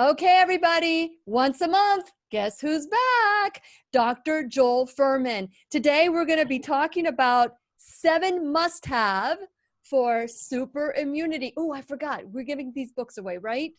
Okay, everybody, once a month, guess who's back? Dr. Joel Fuhrman. Today, we're going to be talking about 7 must-have for super immunity. Oh, I forgot. We're giving these books away, right?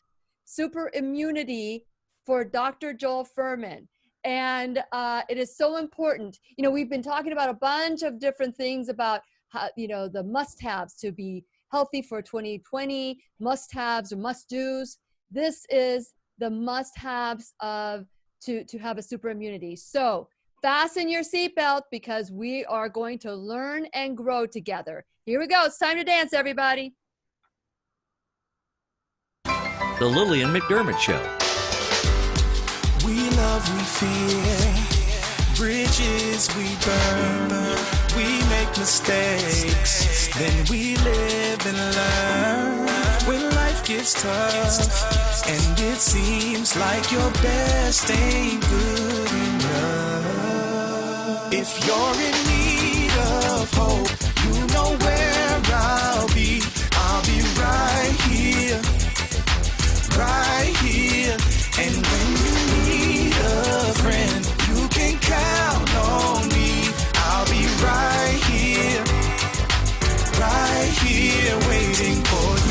Super immunity for Dr. Joel Fuhrman. And it is so important. You know, we've been talking about a bunch of different things about how, the must-haves to be healthy for 2020, must-haves or must-dos. This is the must-haves of to have a super immunity. So fasten your seatbelt because we are going to learn and grow together. Here we go. It's time to dance, everybody. The Lillian McDermott Show. We love, we fear, bridges we burn, we make mistakes, then we live and learn. When life gets tough, and it seems like your best ain't good enough. If you're in need of hope, you know where I'll be right here, right here. And when you need a friend, you can count on me. I'll be right here, waiting for you.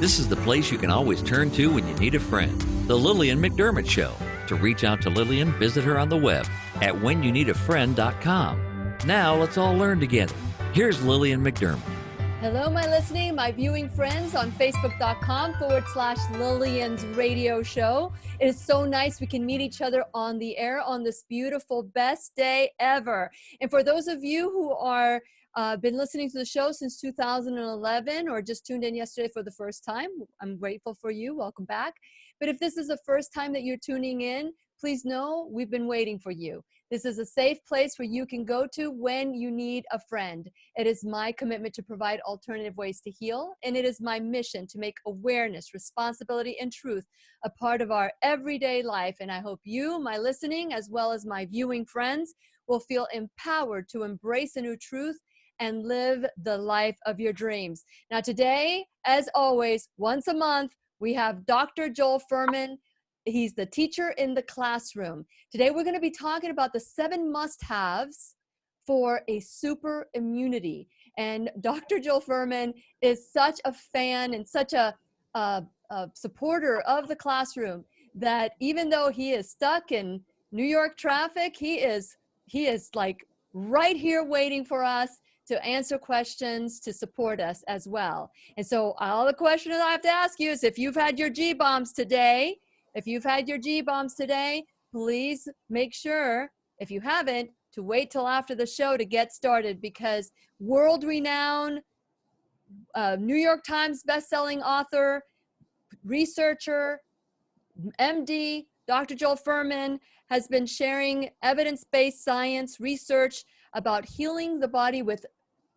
This is the place you can always turn to when you need a friend. The Lillian McDermott Show. To reach out to Lillian, visit her on the web at whenyouneedafriend.com. Now let's all learn together. Here's Lillian McDermott. Hello, my listening, my viewing friends on Facebook.com/Lillian's radio show. It is so nice we can meet each other on the air on this beautiful, best day ever. And for those of you who are been listening to the show since 2011 or just tuned in yesterday for the first time, I'm grateful for you. Welcome back. But if this is the first time that you're tuning in, please know we've been waiting for you. This is a safe place where you can go to when you need a friend. It is my commitment to provide alternative ways to heal, and it is my mission to make awareness, responsibility, and truth a part of our everyday life. And I hope you, my listening, as well as my viewing friends, will feel empowered to embrace a new truth and live the life of your dreams. Now today, as always, once a month, we have Dr. Joel Fuhrman. He's the teacher in the classroom. Today, we're going to be talking about the 7 must-haves for a super immunity. And Dr. Joel Fuhrman is such a fan and such a supporter of the classroom that even though he is stuck in New York traffic, he is like right here waiting for us to answer questions, to support us as well. And so all the questions I have to ask you is if you've had your G-bombs today, please make sure, if you haven't, to wait till after the show to get started because world-renowned New York Times bestselling author, researcher, MD, Dr. Joel Fuhrman has been sharing evidence-based science research about healing the body with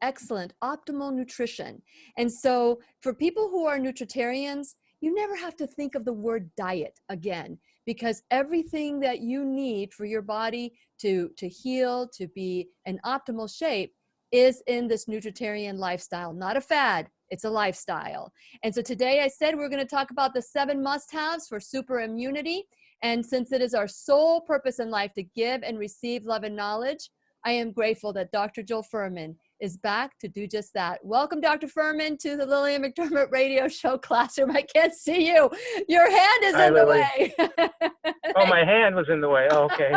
excellent, optimal nutrition. And so for people who are nutritarians, you never have to think of the word diet again, because everything that you need for your body to heal, to be in optimal shape is in this nutritarian lifestyle, not a fad, it's a lifestyle. And so today I said we're going to talk about the 7 must-haves for super immunity. And since it is our sole purpose in life to give and receive love and knowledge, I am grateful that Dr. Joel Fuhrman is back to do just that. Welcome, Dr. Fuhrman, to the Lillian McDermott radio show classroom. I can't see you. Your hand is in the way. Oh, my hand was in the way. Oh, okay.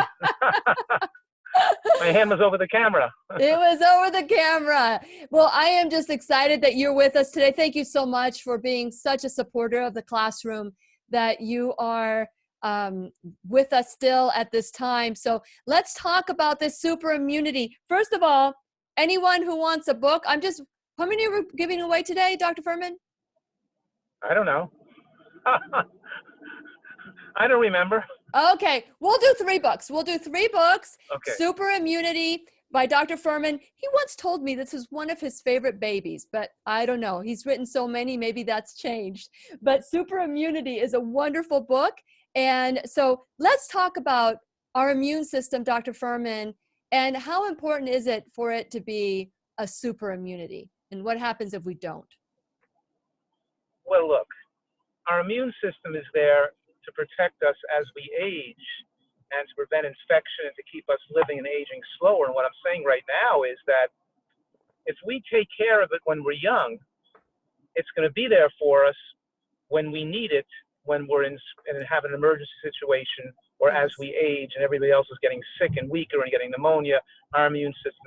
My hand was over the camera. It was over the camera. Well, I am just excited that you're with us today. Thank you so much for being such a supporter of the classroom, that you are with us still at this time. So let's talk about this super immunity. First of all, anyone who wants a book, how many are we giving away today, Dr. Fuhrman? I don't know. I don't remember. Okay, we'll do 3 books. Okay. Super Immunity by Dr. Fuhrman. He once told me this is one of his favorite babies, but I don't know. He's written so many, maybe that's changed. But Super Immunity is a wonderful book. And so let's talk about our immune system, Dr. Fuhrman, and how important is it for it to be a super immunity? And what happens if we don't? Well, look, our immune system is there to protect us as we age and to prevent infection and to keep us living and aging slower. And what I'm saying right now is that if we take care of it when we're young, it's going to be there for us when we need it, when we're in and have an emergency situation, or as Yes. we age and everybody else is getting sick and weaker and getting pneumonia, our immune system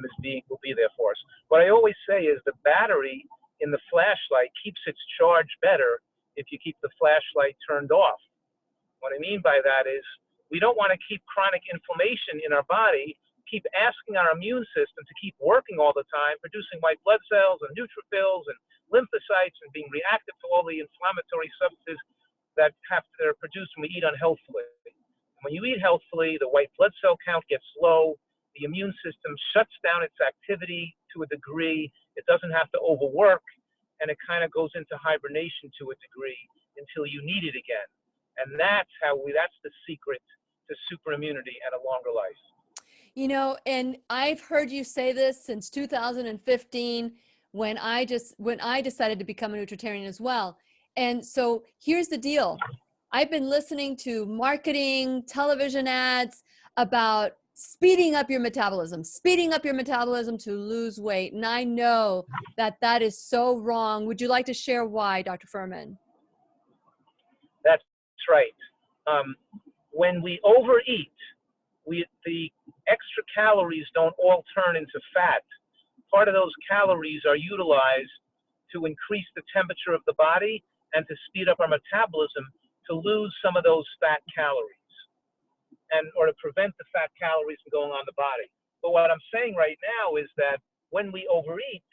will be there for us. What I always say is the battery in the flashlight keeps its charge better if you keep the flashlight turned off. What I mean by that is we don't want to keep chronic inflammation in our body, keep asking our immune system to keep working all the time, producing white blood cells and neutrophils and lymphocytes and being reactive to all the inflammatory substances that are produced when we eat unhealthily. When you eat healthfully, the white blood cell count gets low, the immune system shuts down its activity to a degree, it doesn't have to overwork, and it kind of goes into hibernation to a degree until you need it again. And that's the secret to super immunity and a longer life. You know, and I've heard you say this since 2015 when I decided to become a Nutritarian as well. And so here's the deal. I've been listening to marketing, television ads about speeding up your metabolism to lose weight. And I know that that is so wrong. Would you like to share why, Dr. Fuhrman? That's right. When we overeat, the extra calories don't all turn into fat. Part of those calories are utilized to increase the temperature of the body and to speed up our metabolism to lose some of those fat calories or to prevent the fat calories from going on the body. But what I'm saying right now is that when we overeat,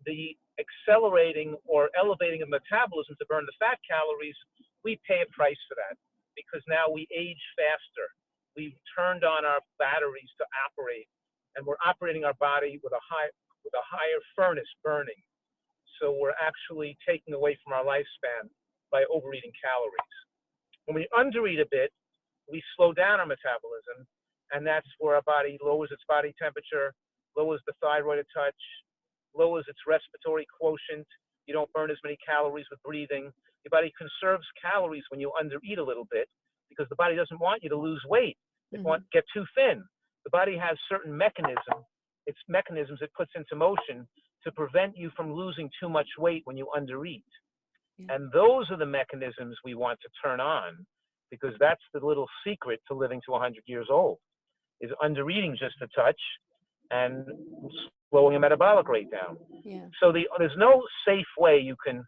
the accelerating or elevating of metabolism to burn the fat calories, we pay a price for that because now we age faster. We've turned on our batteries to operate, and we're operating our body with a higher furnace burning. So we're actually taking away from our lifespan by overeating calories. When we undereat a bit, we slow down our metabolism, and that's where our body lowers its body temperature, lowers the thyroid a touch, lowers its respiratory quotient. You don't burn as many calories with breathing. Your body conserves calories when you undereat a little bit because the body doesn't want you to lose weight. It won't get too thin. The body has certain mechanisms it puts into motion to prevent you from losing too much weight when you undereat. Yeah. And those are the mechanisms we want to turn on because that's the little secret to living to 100 years old, is undereating just a touch and slowing your metabolic rate down. Yeah. So there's no safe way you can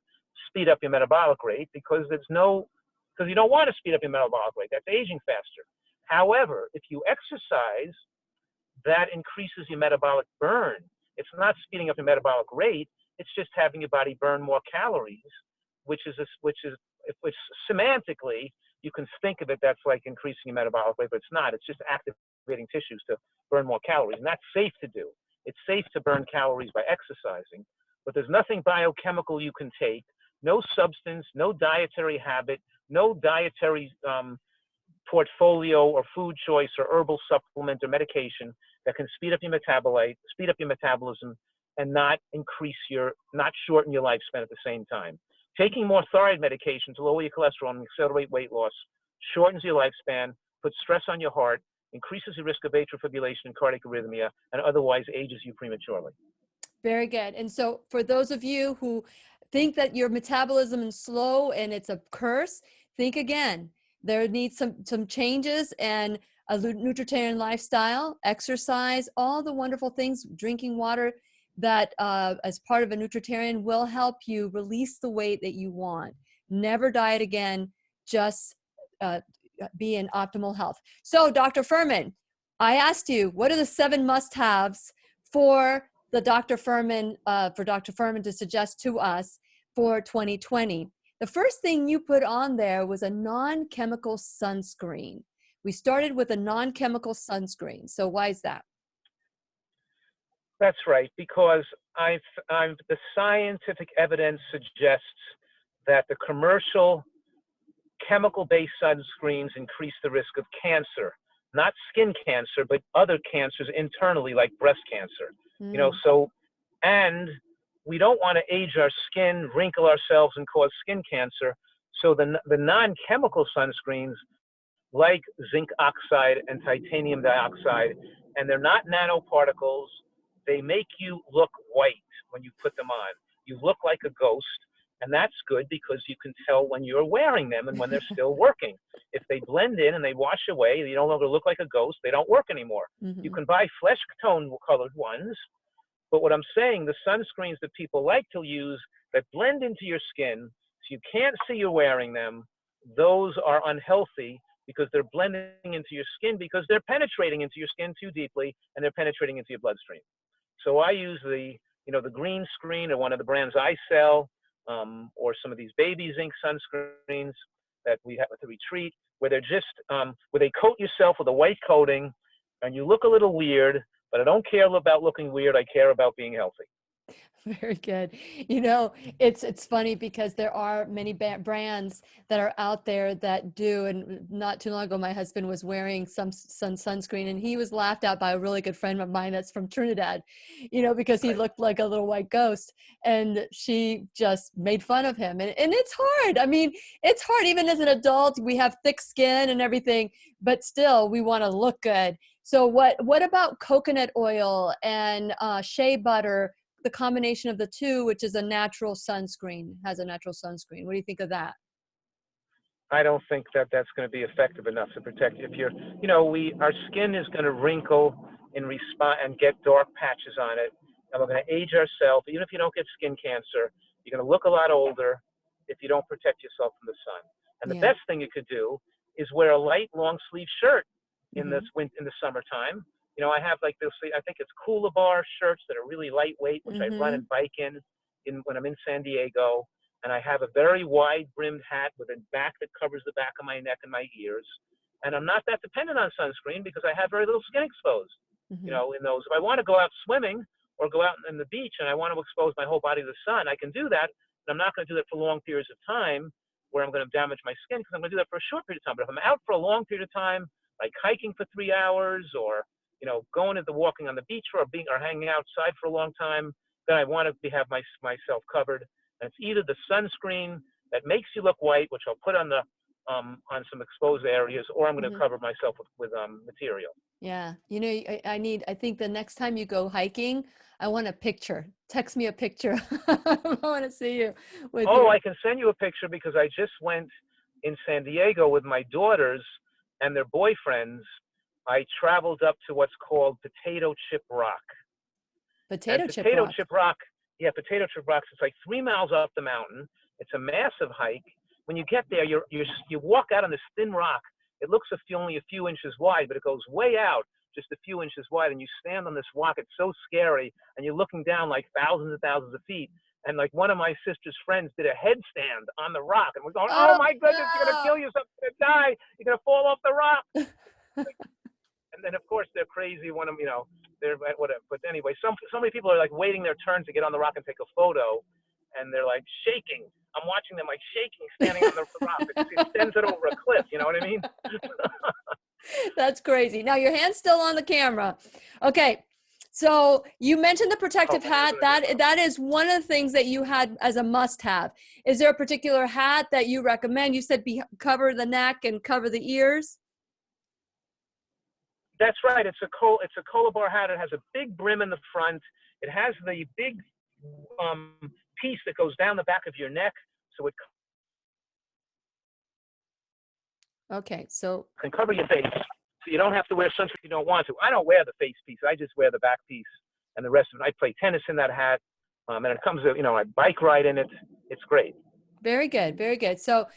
speed up your metabolic rate because you don't want to speed up your metabolic rate. That's aging faster. However, if you exercise, that increases your metabolic burn. It's not speeding up your metabolic rate. It's just having your body burn more calories, which semantically, you can think of it, that's like increasing your metabolic rate, but it's not. It's just activating tissues to burn more calories. And that's safe to do. It's safe to burn calories by exercising, but there's nothing biochemical you can take, no substance, no dietary habit, no dietary portfolio or food choice or herbal supplement or medication that can speed up your metabolism, and not shorten your lifespan at the same time. Taking more thyroid medication to lower your cholesterol and accelerate weight loss shortens your lifespan, puts stress on your heart, increases your risk of atrial fibrillation and cardiac arrhythmia, and otherwise ages you prematurely. Very good. And so for those of you who think that your metabolism is slow and it's a curse, think again. There needs some changes, and a Nutritarian lifestyle, exercise, all the wonderful things, drinking water that as part of a Nutritarian will help you release the weight that you want. Never diet again, just be in optimal health. So Dr. Fuhrman, I asked you, what are the 7 must-haves for Dr. Fuhrman to suggest to us for 2020? The first thing you put on there was a non-chemical sunscreen. We started with a non-chemical sunscreen. So why is that? That's right, because the scientific evidence suggests that the commercial chemical-based sunscreens increase the risk of cancer, not skin cancer, but other cancers internally, like breast cancer. And we don't want to age our skin, wrinkle ourselves, and cause skin cancer. So the non-chemical sunscreens, like zinc oxide and titanium dioxide, and they're not nanoparticles. They make you look white when you put them on. You look like a ghost, and that's good because you can tell when you're wearing them and when they're still working. If they blend in and they wash away, you no longer look like a ghost, they don't work anymore. You can buy flesh tone colored ones, but what I'm saying, the sunscreens that people like to use that blend into your skin, so you can't see you're wearing them, those are unhealthy because they're blending into your skin because they're penetrating into your skin too deeply and they're penetrating into your bloodstream. So I use the green screen or one of the brands I sell, or some of these baby zinc sunscreens that we have at the retreat, where they're just, where they coat yourself with a white coating and you look a little weird, but I don't care about looking weird. I care about being healthy. Very good. You know, it's funny because there are many brands that are out there that do, and not too long ago, my husband was wearing some sunscreen and he was laughed at by a really good friend of mine that's from Trinidad, you know, because he looked like a little white ghost, and she just made fun of him. And it's hard. I mean, it's hard. Even as an adult, we have thick skin and everything, but still we want to look good. So what about coconut oil and shea butter? The combination of the two, which is a natural sunscreen, has a natural sunscreen. What do you think of that? I don't think that that's going to be effective enough to protect you. If you're, our skin is going to wrinkle in response and get dark patches on it, and we're going to age ourselves. Even if you don't get skin cancer, you're going to look a lot older if you don't protect yourself from the sun. And the best thing you could do is wear a light long sleeve shirt in the summertime. I have like this, I think it's Cooler Bar shirts that are really lightweight, which I run and bike in when I'm in San Diego. And I have a very wide brimmed hat with a back that covers the back of my neck and my ears. And I'm not that dependent on sunscreen because I have very little skin exposed, in those. If I want to go out swimming or go out in the beach and I want to expose my whole body to the sun, I can do that. But I'm not going to do that for long periods of time where I'm going to damage my skin, because I'm going to do that for a short period of time. But if I'm out for a long period of time, like hiking for 3 hours or going into walking on the beach or hanging outside for a long time, then I want to have myself covered. And it's either the sunscreen that makes you look white, which I'll put on on some exposed areas, or I'm going to cover myself with material. Yeah, I think the next time you go hiking, I want a picture. Text me a picture. I want to see you with I can send you a picture because I just went in San Diego with my daughters and their boyfriends. I traveled up to what's called Potato Chip Rock. Potato Chip Rock. Yeah, Potato Chip Rock. It's like 3 miles up the mountain. It's a massive hike. When you get there, you walk out on this thin rock. It looks only a few inches wide, but it goes way out, just a few inches wide. And you stand on this rock. It's so scary, and you're looking down like thousands and thousands of feet. And like one of my sister's friends did a headstand on the rock, and we're going, "Oh my goodness, you're gonna kill yourself! You're gonna die! You're gonna fall off the rock!" And then, of course, they're crazy when they're whatever. But anyway, so many people are like waiting their turn to get on the rock and take a photo, and they're like shaking. I'm watching them like shaking, standing on the rock. It sends it over a cliff. You know what I mean? That's crazy. Now your hand's still on the camera. Okay. So you mentioned the protective hat. That is one of the things that you had as a must-have. Is there a particular hat that you recommend? You said cover the neck and cover the ears. That's right. It's a Cooler Bar hat. It has a big brim in the front. It has the big piece that goes down the back of your neck, so it can cover your face. So you don't have to wear sunscreen if you don't want to. I don't wear the face piece. I just wear the back piece, and the rest of it. I play tennis in that hat, and it comes with, I bike ride in it. It's great. Very good. Very good. So,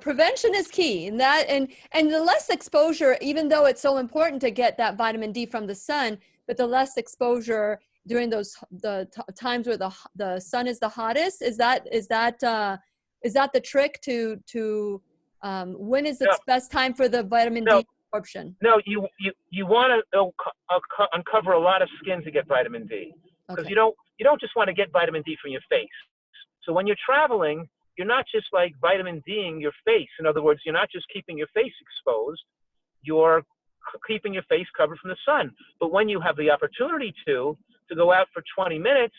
prevention is key, and the less exposure, even though it's so important to get that vitamin D from the sun, but the less exposure during the times where the sun is the hottest, is that the trick to when is the best time for the vitamin D absorption? No, you want to uncover a lot of skin to get vitamin D, because you don't just want to get vitamin D from your face. So when you're traveling, you're not just like vitamin D-ing your face. In other words, you're not just keeping your face exposed, you're keeping your face covered from the sun. But when you have the opportunity to go out for 20 minutes,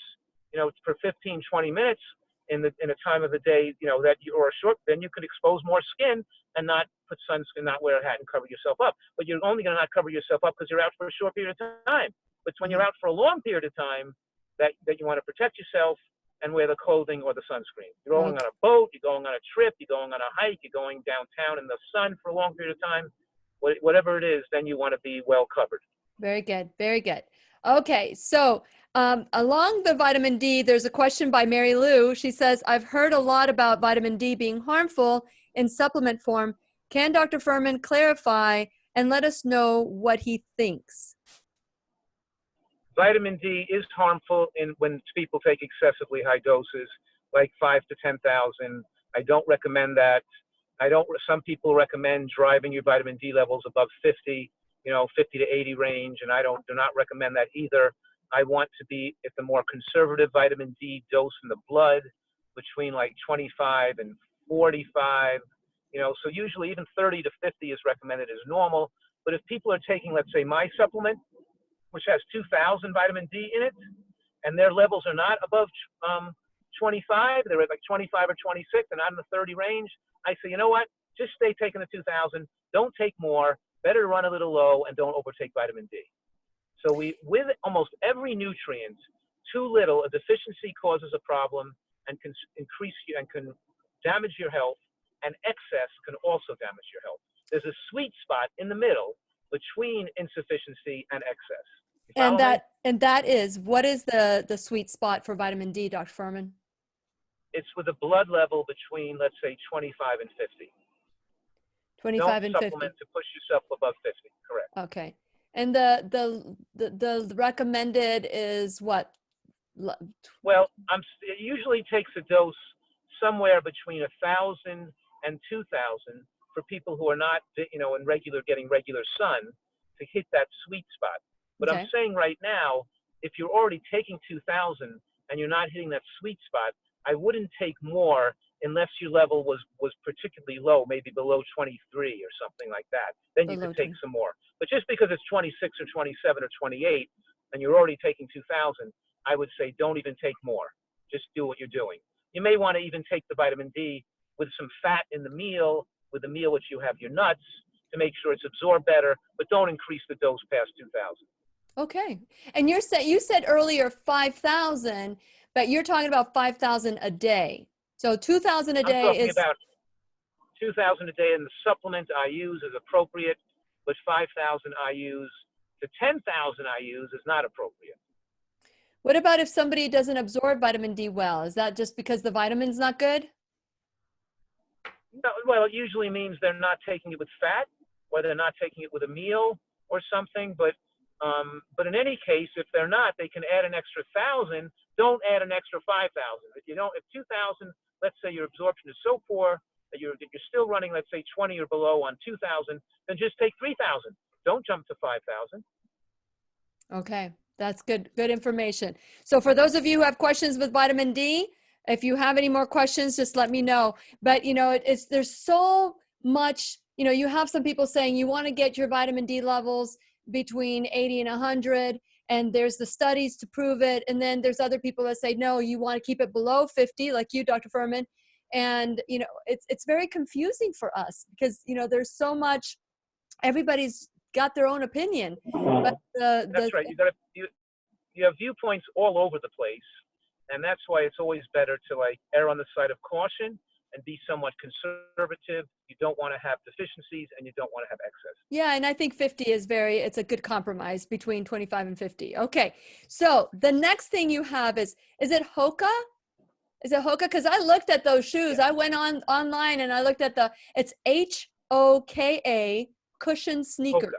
for 15, 20 minutes in a time of the day, that you or a short, then you could expose more skin and not put sunscreen, not wear a hat and cover yourself up. But you're only going to not cover yourself up because you're out for a short period of time. But when you're out for a long period of time, that you want to protect yourself and wear the clothing or the sunscreen. You're going on a boat, you're going on a trip, you're going on a hike, you're going downtown in the sun for a long period of time. Whatever it is, then you want to be well covered. Very good. Very good. Okay. So along the vitamin D, there's a question by Mary Lou. She says, I've heard a lot about vitamin D being harmful in supplement form. Can Dr. Fuhrman clarify and let us know what he thinks? Vitamin D is harmful when people take excessively high doses, like 5 to 10,000. I don't recommend that. Some people recommend driving your vitamin D levels above 50, 50 to 80 range, and I do not recommend that either. I want to be at the more conservative vitamin D dose in the blood between like 25 and 45, so usually even 30 to 50 is recommended as normal. But if people are taking, let's say, my supplement, which has 2,000 vitamin D in it, and their levels are not above 25, they're at like 25 or 26, and not in the 30 range, I say, you know what? Just stay taking the 2,000. Don't take more. Better to run a little low and don't overtake vitamin D. So with almost every nutrient, too little, a deficiency causes a problem and can increase you and can damage your health, and excess can also damage your health. There's a sweet spot in the middle between insufficiency and excess. And that is, what is the sweet spot for vitamin D, Dr. Fuhrman? It's with a blood level between, let's say, 25 and 50. 25 and 50. Don't supplement to push yourself above 50, correct. Okay. And the recommended is what? Well, it usually takes a dose somewhere between 1,000 and 2,000 for people who are not, getting regular sun to hit that sweet spot. But I'm saying right now, if you're already taking 2,000 and you're not hitting that sweet spot, I wouldn't take more unless your level was particularly low, maybe below 23 or something like that. Then you could take some more. But just because it's 26 or 27 or 28 and you're already taking 2,000, I would say don't even take more. Just do what you're doing. You may want to even take the vitamin D with some fat in the meal, with the meal which you have your nuts, to make sure it's absorbed better, but don't increase the dose past 2,000. Okay. And you said earlier 5,000, but you're talking about 5,000 a day. So 2,000 a day I'm talking about 2,000 a day, and the supplement I use is appropriate, but 5,000 IUs to 10,000 IUs is not appropriate. What about if somebody doesn't absorb vitamin D well? Is that just because the vitamin's not good? No, well, it usually means they're not taking it with fat, or they're not taking it with a meal or something. But in any case, if they're not, they can add an extra 1,000. Don't add an extra 5,000. If 2,000, let's say your absorption is so poor that you're still running, let's say 20 or below on 2,000, then just take 3,000. Don't jump to 5,000. Okay, that's good information. So for those of you who have questions with vitamin D, if you have any more questions, just let me know. But there's so much. You have some people saying you want to get your vitamin D levels between 80 and 100, and there's the studies to prove it. And then there's other people that say, no, you want to keep it below 50, like you, Dr. Fuhrman. And, it's very confusing for us because, there's so much, everybody's got their own opinion. But that's right. You have viewpoints all over the place. And that's why it's always better to err on the side of caution and be somewhat conservative. You don't want to have deficiencies and you don't want to have excess. Yeah, and I think 50 is it's a good compromise between 25 and 50. Okay, so the next thing you have is it Hoka? Is it Hoka? Because I looked at those shoes. Yeah. I went online and I looked at it's HOKA cushion sneakers.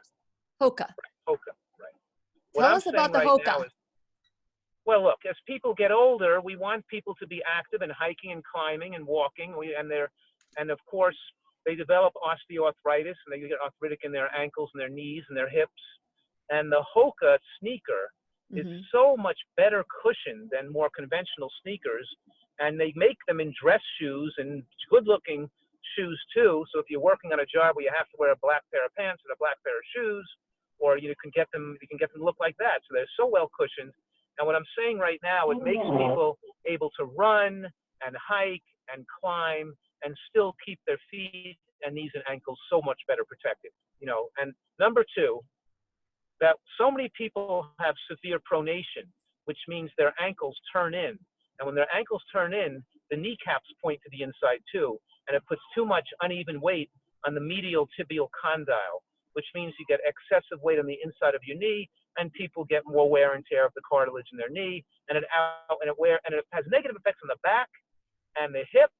Hoka. Right. Hoka, right. Tell us about the Hoka. Well, look, as people get older, we want people to be active and hiking and climbing and walking. And of course, they develop osteoarthritis and they get arthritic in their ankles and their knees and their hips. And the Hoka sneaker is so much better cushioned than more conventional sneakers. And they make them in dress shoes and good-looking shoes too. So if you're working on a job where you have to wear a black pair of pants and a black pair of shoes, or you can get them to look like that. So they're so well cushioned. And what I'm saying right now, it makes people able to run and hike and climb and still keep their feet and knees and ankles so much better protected. And number two, that so many people have severe pronation, which means their ankles turn in. And when their ankles turn in, the kneecaps point to the inside too, and it puts too much uneven weight on the medial tibial condyle, which means you get excessive weight on the inside of your knee, and people get more wear and tear of the cartilage in their knee, and it has negative effects on the back and the hip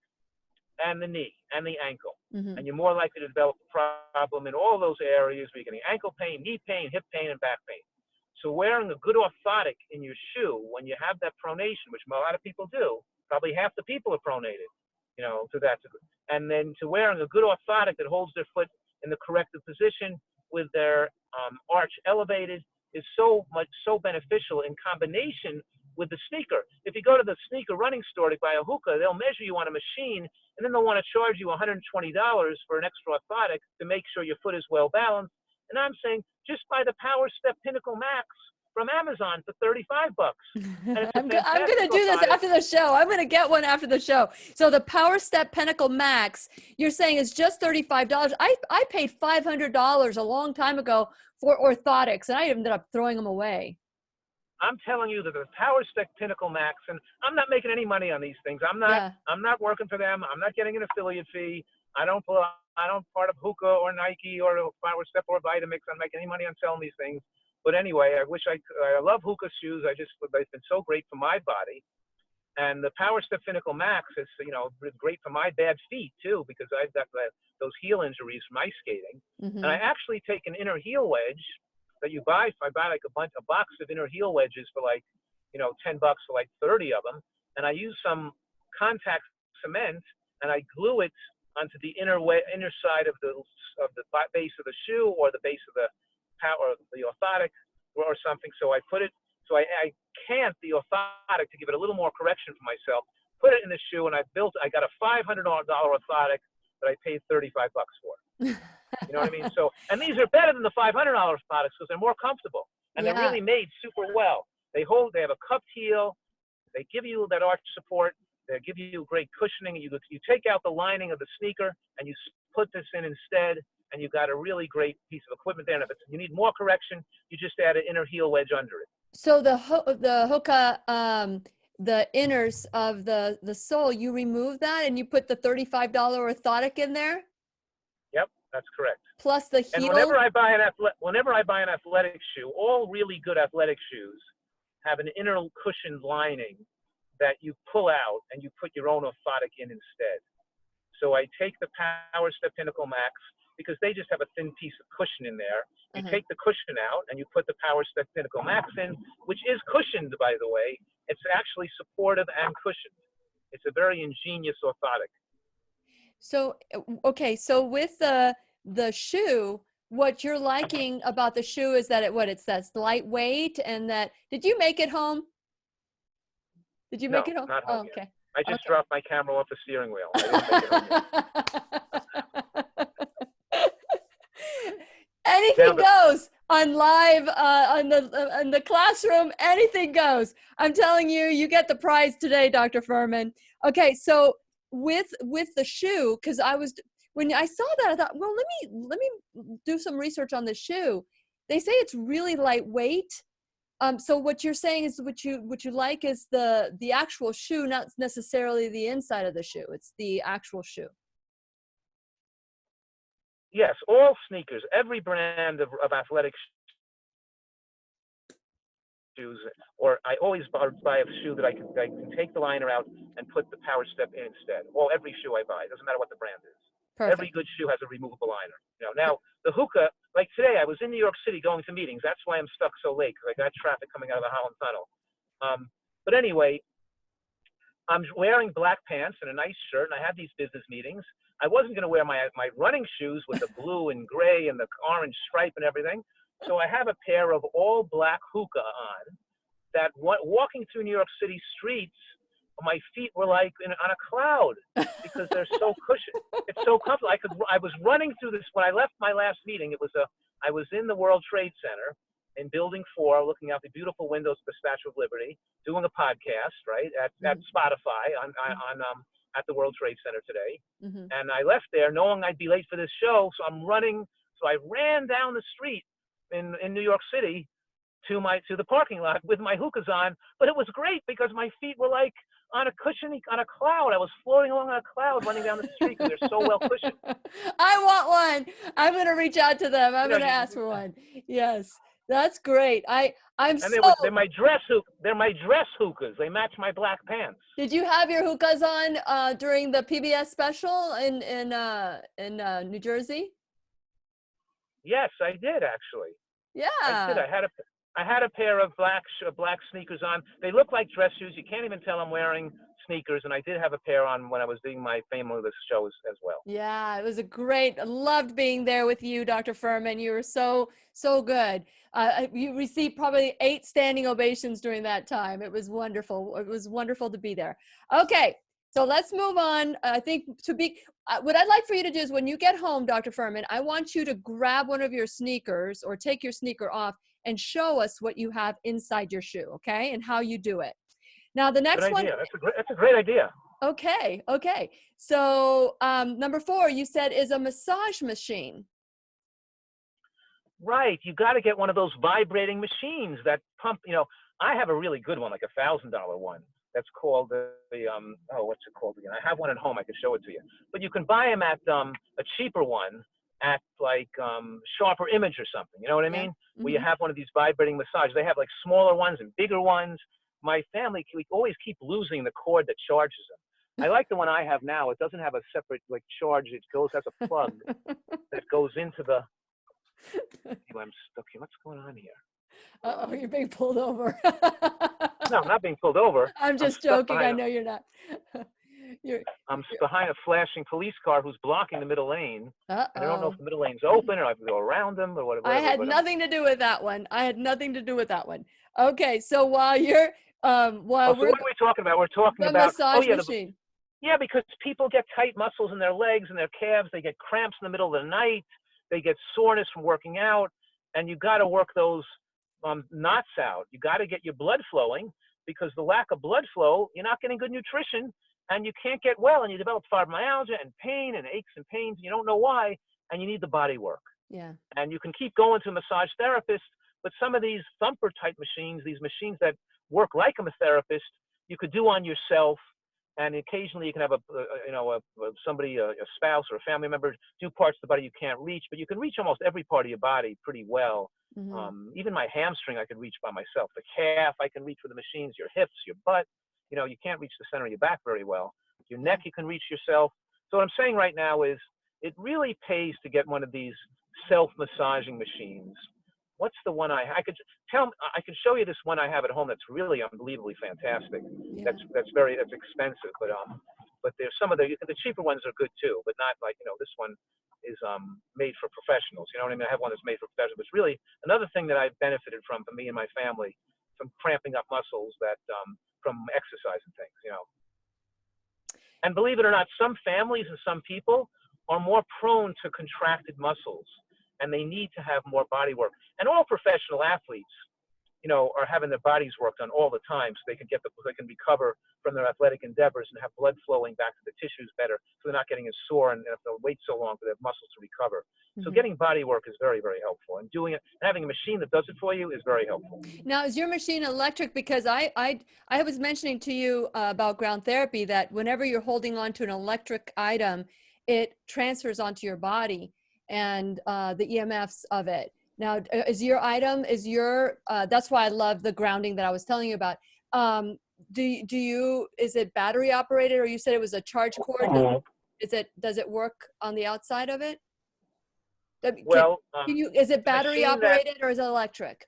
and the knee and the ankle. And you're more likely to develop a problem in all those areas where you're getting ankle pain, knee pain, hip pain, and back pain. So wearing a good orthotic in your shoe when you have that pronation, which a lot of people do, probably half the people are pronated, to that degree. And then to wearing a good orthotic that holds their foot in the corrective position with their arch elevated is so beneficial in combination with the sneaker. If you go to the sneaker running store to buy a hookah, they'll measure you on a machine, and then they'll want to charge you $120 for an extra orthotic to make sure your foot is well balanced. And I'm saying just buy the Power Step Pinnacle Max from Amazon for $35. I'm going to do this after the show. I'm going to get one after the show. So the Power Step Pinnacle Max, you're saying is just $35. I paid $500 a long time ago for orthotics, and I ended up throwing them away. I'm telling you that the Power Step Pinnacle Max, and I'm not making any money on these things. I'm not working for them. I'm not getting an affiliate fee. I don't part of Hookah or Nike or Power Step or Vitamix. I'm making any money on selling these things. But anyway, I love Hookah shoes. They've been so great for my body. And the Power Step Pinnacle Max is, great for my bad feet too, because I've got those heel injuries from ice skating. And I actually take an inner heel wedge that you buy. I buy like a box of inner heel wedges for like, $10 for like 30 of them. And I use some contact cement and I glue it onto the inner side of the base of the shoe or the base of the orthotic or something. So I put it, I cant the orthotic to give it a little more correction for myself, put it in the shoe, and I got a $500 orthotic that I paid $35 for. You know what I mean? So, and these are better than the $500 orthotics because they're more comfortable and they're really made super well. They have a cupped heel. They give you that arch support. They give you great cushioning. You take out the lining of the sneaker and you put this in instead, and you got a really great piece of equipment there. And if you need more correction, you just add an inner heel wedge under it. So the hookah, the inners of the sole, you remove that and you put the $35 orthotic in there? Yep, that's correct. Plus the heel. And whenever I buy an athletic shoe, all really good athletic shoes have an inner cushioned lining that you pull out and you put your own orthotic in instead. So I take the Power Step Pinnacle Max because they just have a thin piece of cushion in there. You take the cushion out and you put the Power Step Pinnacle Max in, which is cushioned, by the way. It's actually supportive and cushioned. It's a very ingenious orthotic. So, okay. So with the shoe, what you're liking about the shoe is that that's lightweight and that, did you make it home? Did you make it home? Not home yet. Okay. I just dropped my camera off the steering wheel. I didn't make it home yet. Anything goes on live on the classroom. Anything goes. I'm telling you, you get the prize today, Dr. Fuhrman. Okay, so with the shoe, because when I saw that, I thought, well, let me do some research on the shoe. They say it's really lightweight. So what you're saying is what you like is the actual shoe, not necessarily the inside of the shoe. It's the actual shoe. Yes, all sneakers, every brand of athletic shoes, or I always buy a shoe that I can take the liner out and put the Power Step in instead. Every shoe I buy, it doesn't matter what the brand is. Perfect. Every good shoe has a removable liner. Now the hookah, like today, I was in New York City going to meetings. That's why I'm stuck so late, because I got traffic coming out of the Holland Tunnel. But anyway, I'm wearing black pants and a nice shirt, and I had these business meetings. I wasn't going to wear my running shoes with the blue and gray and the orange stripe and everything. So I have a pair of all black hookah on that walking through New York City streets, my feet were like on a cloud because they're so cushioned. It's so comfortable. I was running through this when I left my last meeting. I was in the World Trade Center, in Building 4, looking out the beautiful windows of the Statue of Liberty, doing a podcast, right, at Spotify at the World Trade Center today. And I left there knowing I'd be late for this show, so I'm running. So I ran down the street in New York City to the parking lot with my hookahs on. But it was great because my feet were like on a cushion, on a cloud. I was floating along on a cloud running down the street because they're so well cushioned. I want one. I'm going to reach out to them. I'm going to ask for one. Yes, that's great. They're my dress hookahs. They match my black pants. Did you have your hookahs on during the PBS special in New Jersey? Yes, I did actually. Yeah. I did. I had a pair of black sneakers on. They look like dress shoes. You can't even tell I'm wearing sneakers. And I did have a pair on when I was doing my Famous shows as well. Yeah, it was I loved being there with you, Dr. Fuhrman. You were so good. You received probably 8 standing ovations during that time. It was wonderful. It was wonderful to be there. Okay, so let's move on. I think what I'd like for you to do is when you get home, Dr. Fuhrman, I want you to grab one of your sneakers or take your sneaker off and show us what you have inside your shoe, okay, and how you do it. Now, the next one. That's a great idea. Okay. So number 4, you said, is a massage machine. Right. You got to get one of those vibrating machines that pump. I have a really good one, like a $1,000 one. That's called what's it called again? I have one at home. I could show it to you. But you can buy them at a cheaper one at like Sharper Image or something. You know what I mean? Yeah. Where you have one of these vibrating massages. They have like smaller ones and bigger ones. My family, we always keep losing the cord that charges them. I like the one I have now. It doesn't have a separate charge. It has a plug that goes into the. Anyway, I'm stuck here. What's going on here? Oh, you're being pulled over. No, I'm not being pulled over. I'm just joking. I know you're not. I'm behind a flashing police car who's blocking the middle lane. Uh-oh. I don't know if the middle lane's open or I have to go around them or whatever. I had nothing to do with that one. Okay, so while you're so what are we talking about? We're talking about massage machine. Yeah, because people get tight muscles in their legs and their calves. They get cramps in the middle of the night. They get soreness from working out, and you got to work those knots out. You got to get your blood flowing because the lack of blood flow, you're not getting good nutrition, and you can't get well, and you develop fibromyalgia and pain and aches and pains. You don't know why, and you need the body work. Yeah. And you can keep going to a massage therapist, but some of these thumper type machines, these machines that work like a therapist, you could do on yourself. And occasionally you can have a spouse or a family member do parts of the body you can't reach, but you can reach almost every part of your body pretty well. Mm-hmm. Even my hamstring I could reach by myself. The calf I can reach with the machines, your hips, your butt. You can't reach the center of your back very well. Your neck you can reach yourself. So what I'm saying right now is it really pays to get one of these self-massaging machines. What's the one I could show you this one I have at home that's really unbelievably fantastic. Yeah. That's expensive, but there's some of the cheaper ones are good too, but not like this one is made for professionals. You know what I mean? I have one that's made for professionals. It's really another thing that I've benefited from me and my family, from cramping up muscles that from exercise and things. And believe it or not, some families and some people are more prone to contracted muscles, and they need to have more body work. And all professional athletes, are having their bodies worked on all the time, so they can recover from their athletic endeavors and have blood flowing back to the tissues better, so they're not getting as sore and have to wait so long for their muscles to recover. Mm-hmm. So getting body work is very, very helpful, and doing it, and having a machine that does it for you is very helpful. Now, is your machine electric? Because I was mentioning to you about ground therapy that whenever you're holding on to an electric item, it transfers onto your body and the EMFs of it. Now, that's why I love the grounding that I was telling you about. Is it battery operated, or you said it was a charge cord? Does it work on the outside of it? Is it battery operated or is it electric?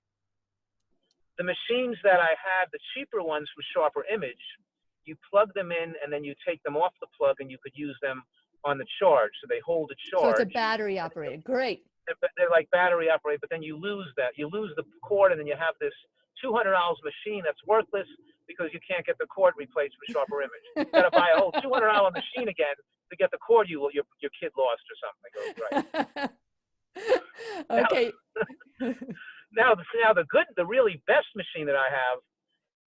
The machines that I had, the cheaper ones from Sharper Image, you plug them in and then you take them off the plug and you could use them on the charge, so they hold a charge. So it's a battery operated. Great. They're like battery operated, but then you lose that. You lose the cord, and then you have this $200 machine that's worthless because you can't get the cord replaced with Sharper Image. You got to buy a whole $200 machine again to get the cord your kid lost or something. I go, right. Okay. Now the really best machine that I have,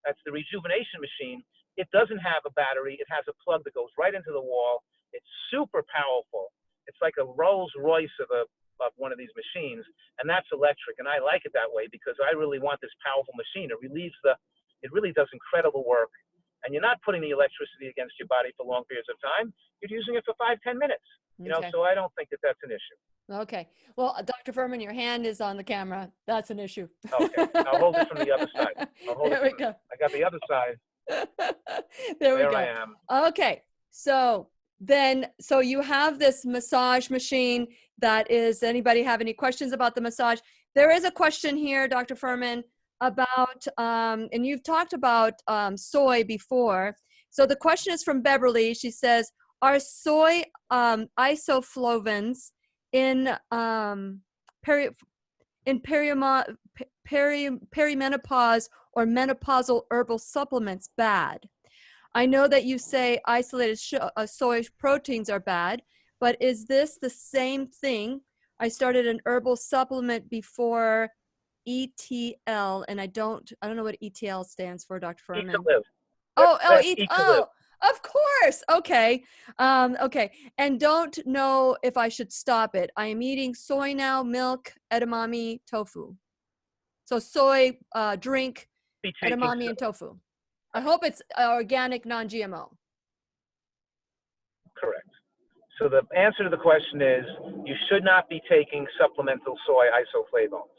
that's the rejuvenation machine. It doesn't have a battery. It has a plug that goes right into the wall. It's super powerful. It's like a Rolls Royce of one of these machines, and that's electric. And I like it that way because I really want this powerful machine. It really does incredible work. And you're not putting the electricity against your body for long periods of time. You're using it for 5-10 minutes. Okay. So I don't think that that's an issue. Okay. Well, Dr. Fuhrman, your hand is on the camera. That's an issue. Okay. I'll hold it from the other side. There we go. I got the other side. There we go. I am. Okay. So you have this massage machine that is, anybody have any questions about the massage? There is a question here, Dr. Fuhrman, about, and you've talked about soy before. So the question is from Beverly. She says, are soy isoflavones in perimenopause or menopausal herbal supplements bad? I know that you say isolated soy proteins are bad, but is this the same thing? I started an herbal supplement before ETL, and I don't know what ETL stands for, Dr. Fuhrman. Eat to live. Of course. Okay. Okay. And don't know if I should stop it. I am eating soy now, milk, edamame, tofu. So soy, drink, edamame, and tofu. I hope it's organic, non-GMO. Correct. So the answer to the question is you should not be taking supplemental soy isoflavones.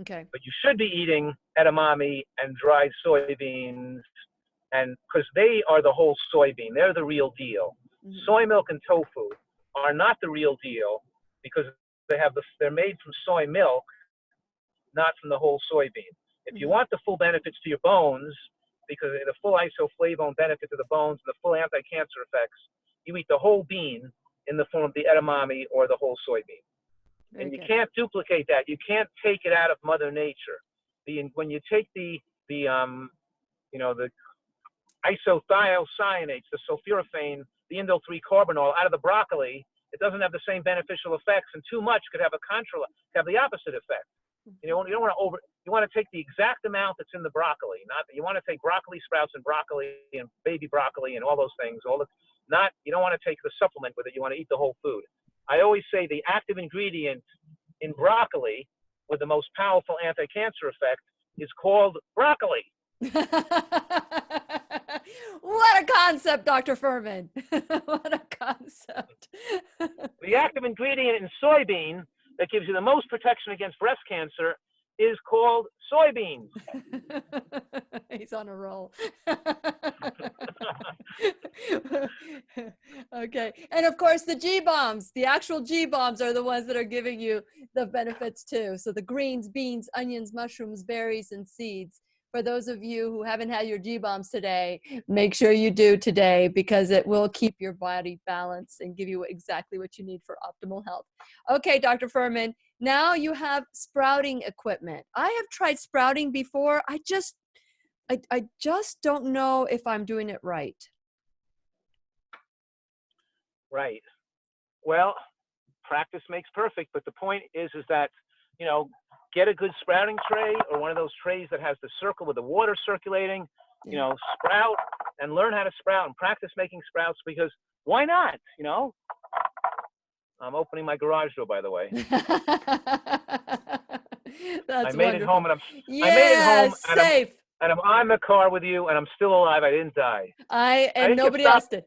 Okay. But you should be eating edamame and dried soybeans, and because they are the whole soybean. They're the real deal. Mm-hmm. Soy milk and tofu are not the real deal because they're made from soy milk, not from the whole soybean. If you want the full benefits to your bones, because the full isoflavone benefit to the bones and the full anti-cancer effects, you eat the whole bean in the form of the edamame or the whole soybean. Very and you good. can't duplicate that. You can't take it out of Mother Nature. When you take the isothiocyanates, the sulforaphane, the indole 3-carbinol out of the broccoli, it doesn't have the same beneficial effects, and too much could have the opposite effect. You want to take the exact amount that's in the broccoli. You want to take broccoli sprouts and broccoli and baby broccoli and all those things. You don't want to take the supplement with it. You want to eat the whole food. I always say the active ingredient in broccoli with the most powerful anti-cancer effect is called broccoli. What a concept, Dr. Fuhrman. What a concept. The active ingredient in soybean that gives you the most protection against breast cancer is called soybeans. He's on a roll. Okay. And of course, the G-bombs, the actual G-bombs are the ones that are giving you the benefits too. So the greens, beans, onions, mushrooms, berries, and seeds. For those of you who haven't had your G-bombs today, make sure you do today because it will keep your body balanced and give you exactly what you need for optimal health. Okay, Dr. Fuhrman, now you have sprouting equipment. I have tried sprouting before. I just don't know if I'm doing it right. Right. Well, practice makes perfect, but the point is that, get a good sprouting tray or one of those trays that has the circle with the water circulating, sprout and learn how to sprout and practice making sprouts because why not? I'm opening my garage door, by the way. That's I made it home, and safe. I'm on the car with you, and I'm still alive. I didn't die. And nobody else did.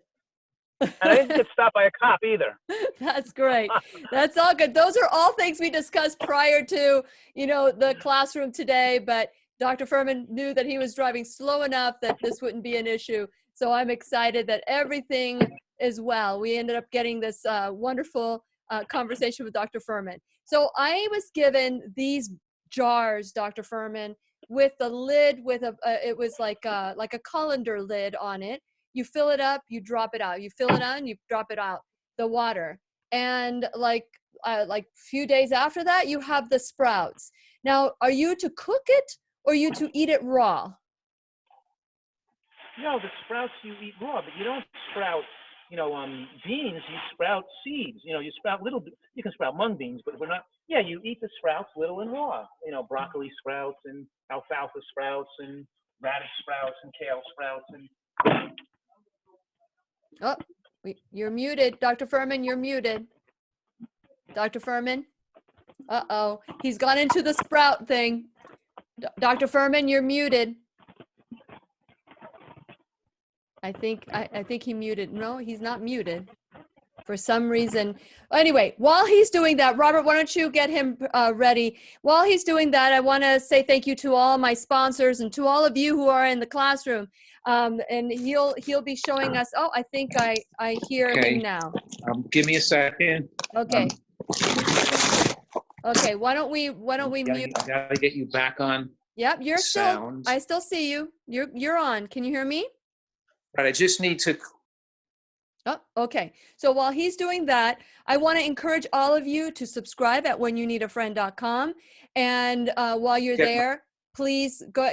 And I didn't get stopped by a cop either. That's great. That's all good. Those are all things we discussed prior to, the classroom today. But Dr. Fuhrman knew that he was driving slow enough that this wouldn't be an issue. So I'm excited that everything is well. We ended up getting this wonderful conversation with Dr. Fuhrman. So I was given these jars, Dr. Fuhrman, with the lid it was like a colander lid on it. You fill it up, you drop it out. You fill it on, you drop it out, the water. And like few days after that, you have the sprouts. Now, are you to cook it or are you to eat it raw? No, the sprouts you eat raw, but you don't sprout beans, you sprout seeds. You sprout little. You can sprout mung beans, but we're not. Yeah, you eat the sprouts little and raw. Broccoli sprouts and alfalfa sprouts and radish sprouts and kale sprouts and. Oh, you're muted, Dr. Fuhrman. You're muted, Dr. Fuhrman. Uh-oh, he's gone into the sprout thing. Dr. Fuhrman, you're muted. I think he muted. No, he's not muted for some reason. Anyway, while he's doing that, Robert, why don't you get him ready? While he's doing that, I want to say thank you to all my sponsors and to all of you who are in the classroom. And he'll be showing us. Oh, I think I hear him now. Give me a second. Okay. Okay. Why don't we mute? I gotta get you back on. Yep, you're sound. still. I still see you. You're on. Can you hear me? Right. I just need to. Oh, okay. So while he's doing that, I want to encourage all of you to subscribe at whenyouneedafriend.com. And while you're there, please go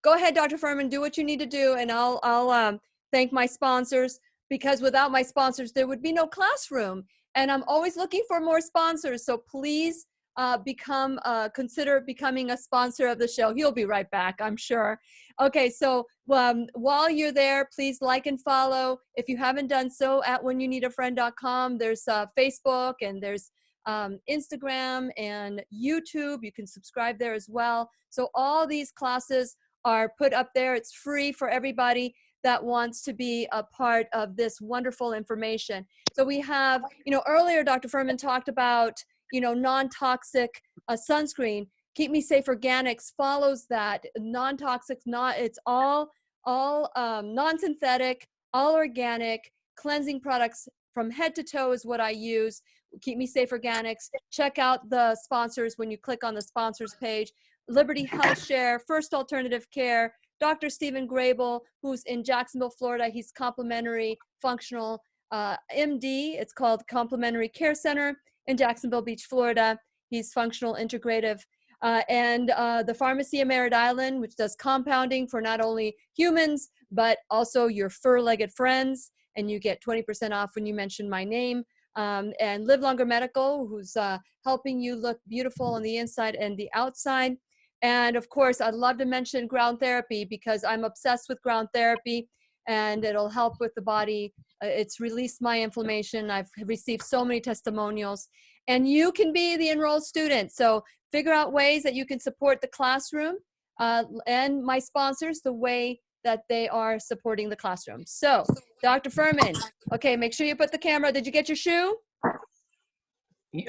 ahead, Dr. Fuhrman, do what you need to do, and I'll thank my sponsors, because without my sponsors, there would be no classroom. And I'm always looking for more sponsors. So please consider becoming a sponsor of the show. He'll be right back, I'm sure. Okay, so while you're there, please like and follow. If you haven't done so, at whenyouneedafriend.com, there's Facebook and there's Instagram and YouTube. You can subscribe there as well. So all these classes are put up there. It's free for everybody that wants to be a part of this wonderful information. So we have, earlier Dr. Fuhrman talked about, non-toxic sunscreen. Keep Me Safe Organics follows that. Non-toxic, it's all non-synthetic, all organic, cleansing products from head to toe is what I use. Keep Me Safe Organics. Check out the sponsors when you click on the sponsors page. Liberty Health Share, First Alternative Care, Dr. Stephen Grable, who's in Jacksonville, Florida. He's complementary functional MD. It's called Complementary Care Center in Jacksonville Beach, Florida. He's functional integrative. And the Pharmacy of Merritt Island, which does compounding for not only humans, but also your fur-legged friends. And you get 20% off when you mention my name. And Live Longer Medical, who's helping you look beautiful on the inside and the outside. And of course, I'd love to mention ground therapy, because I'm obsessed with ground therapy, and it'll help with the body. It's released my inflammation. I've received so many testimonials, and you can be the enrolled student. So figure out ways that you can support the classroom and my sponsors the way that they are supporting the classroom. So Dr. Fuhrman, okay, make sure you put the camera. Did you get your shoe?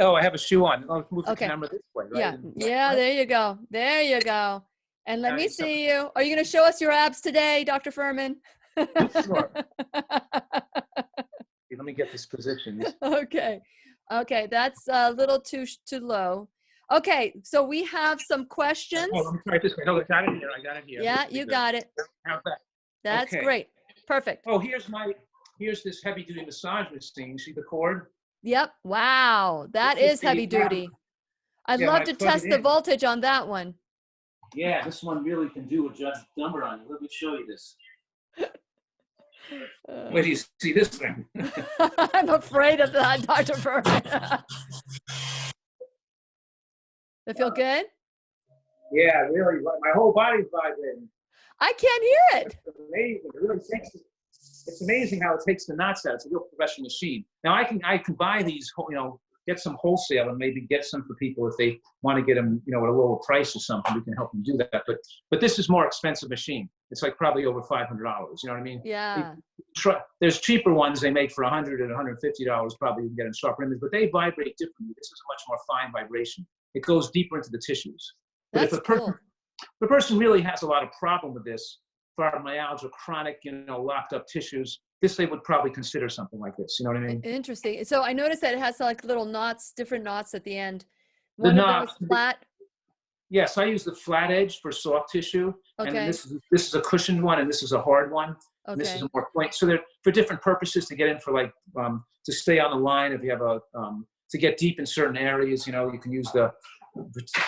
Oh, I have a shoe on. I'll move the camera this way, right? Yeah, there you go. There you go. And let me see you. Are you going to show us your abs today, Dr. Fuhrman? Sure. Let me get this position. Okay. Okay, that's a little too low. Okay, so we have some questions. Oh, let me try it this way. No, I got it here. Yeah, you got it. How's that? That's great. Perfect. Oh, here's this heavy duty massage machine. See the cord? Yep. Wow. That is heavy duty. I'd love to test the voltage on that one. Yeah, this one really can do a just number on you. Let me show you this. Where do you see this thing? I'm afraid of that, Dr. Fuhrman. It feel good? Yeah, really. My whole body's vibrating. I can't hear it. It's amazing. It really it's amazing how it takes the knots out. It's a real professional machine. Now I can buy these, get some wholesale and maybe get some for people if they want to get them, at a lower price or something. We can help them do that. But this is more expensive machine. It's like probably over $500. You know what I mean? Yeah. There's cheaper ones they make for $100 and $150. Probably you can get in sharper image, but they vibrate differently. This is a much more fine vibration. It goes deeper into the tissues. But That's cool. If a person really has a lot of problem with this, fibromyalgia, chronic, locked up tissues, they would probably consider something like this. You know what I mean? Interesting. So I noticed that it has like little knots, different knots at the end. The knots, flat. Yes, I use the flat edge for soft tissue. Okay. And this is a cushioned one, and this is a hard one. Okay. And this is a more point. So they're for different purposes, to get in for like to stay on the line. If you have to get deep in certain areas, you can use the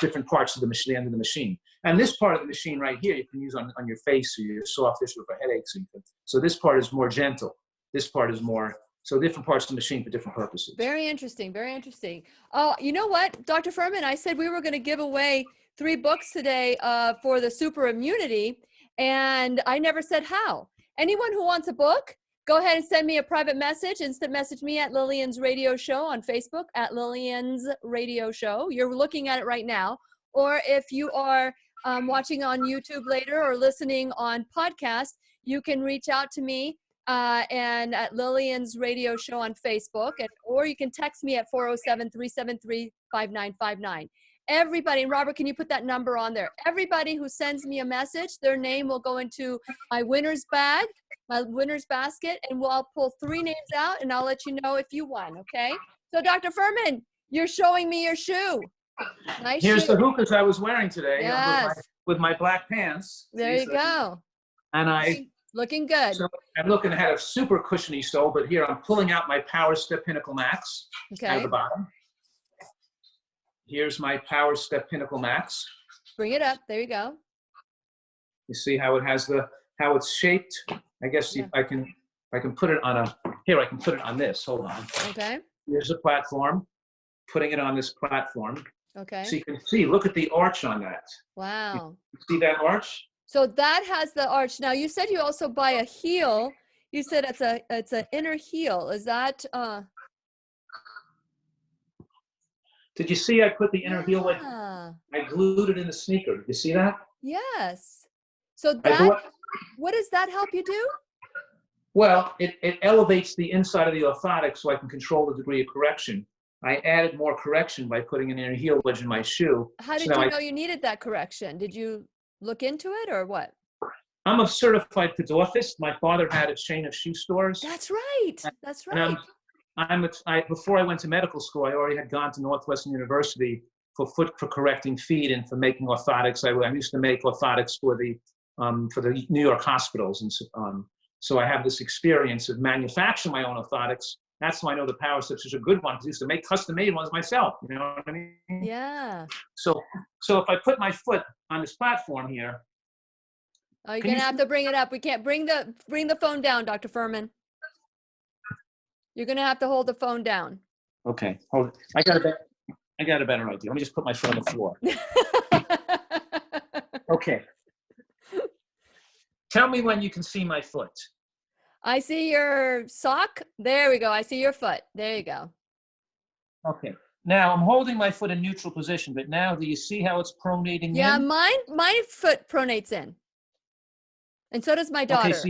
different parts of the machine, the end of the machine. And this part of the machine right here, you can use on your face or your soft tissue for headaches. So this part is more gentle. This part is more, so different parts of the machine for different purposes. Very interesting. Very interesting. Oh, you know what, Dr. Fuhrman, I said we were going to give away 3 books today for the super immunity, and I never said how. Anyone who wants a book, go ahead and send me a private message. Instant message me at Lillian's Radio Show on Facebook, at Lillian's Radio Show. You're looking at it right now. Or if you are watching on YouTube later or listening on podcast, you can reach out to me and at Lillian's Radio Show on Facebook, or you can text me at 407-373-5959. Everybody, and Robert, can you put that number on there? Everybody who sends me a message, their name will go into my winner's bag, my winner's basket, and I'll pull 3 names out, and I'll let you know if you won, okay? So, Dr. Fuhrman, you're showing me your shoe. Nice Here's shoe. the hookahs I was wearing today, Yes. with my black pants. There you go. And Looking good. So I'm looking to have a super cushiony sole, but here I'm pulling out my Power Step Pinnacle Max out of Okay. the bottom. Here's my Power Step Pinnacle Max. Bring it up. There you go. You see how it has how it's shaped? I guess Yeah. I can put it on here I can put it on this. Hold on. Okay. Here's a platform. Putting it on this platform. Okay. So you can see, look at the arch on that. Wow. See that arch? So that has the arch. Now you said you also buy a heel. You said it's an inner heel. Is that Did you see I put the inner heel wedge? Yeah. I glued it in the sneaker. Did you see that? Yes. So I that bought- what does that help you do? Well, it elevates the inside of the orthotic so I can control the degree of correction. I added more correction by putting an inner heel wedge in my shoe. How did So now you know you needed that correction? Did you look into it or what? I'm a certified podophist. My father had a chain of shoe stores. That's right. That's And right. before I went to medical school, I already had gone to Northwestern University for correcting feet and for making orthotics. I used to make orthotics for the New York hospitals, and so I have this experience of manufacturing my own orthotics. That's why I know the Power Step is a good one, because I used to make custom-made ones myself. You know what I mean? Yeah. So if I put my foot on this platform here. Oh, you're Can gonna you have to bring it up. We can't bring the phone down, Dr. Fuhrman. You're gonna have to hold the phone down. Okay, hold it. I got a better idea. Let me just put my foot on the floor. Okay. Tell me when you can see my foot. I see your sock. There we go. I see your foot. There you go. Okay. Now I'm holding my foot in neutral position, but now do you see how it's pronating Yeah, in? my foot pronates in. And so does my daughter. Okay, so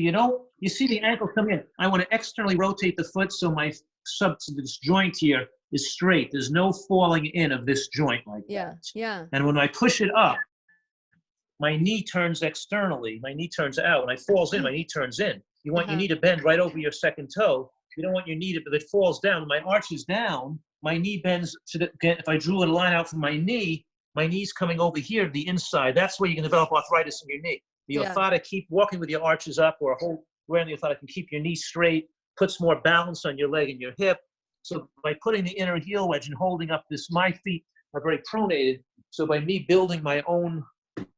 you see the ankle come in. I want to externally rotate the foot so this joint here is straight. There's no falling in of this joint like Yeah, that. yeah. And when I push it up, my knee turns externally. My knee turns out. When I falls in, my knee turns in. You want your knee to bend right over your second toe. You don't want your knee to, if it falls down, my arch is down, my knee bends if I drew a line out from my knee's coming over here to the inside. That's where you can develop arthritis in your knee. The orthotic, keep walking with your arches up, or wearing the orthotic can keep your knee straight, puts more balance on your leg and your hip. So by putting the inner heel wedge and holding up my feet are very pronated. So by me building my own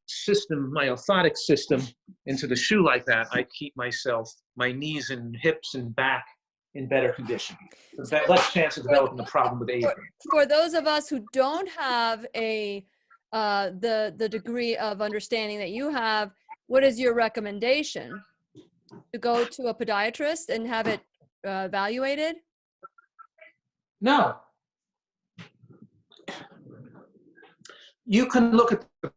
system, my orthotic system into the shoe like that, I keep my knees and hips and back in better condition. So less chance of developing a problem with aging. For those of us who don't have the degree of understanding that you have, what is your recommendation? To go to a podiatrist and have it evaluated? No. You can look at the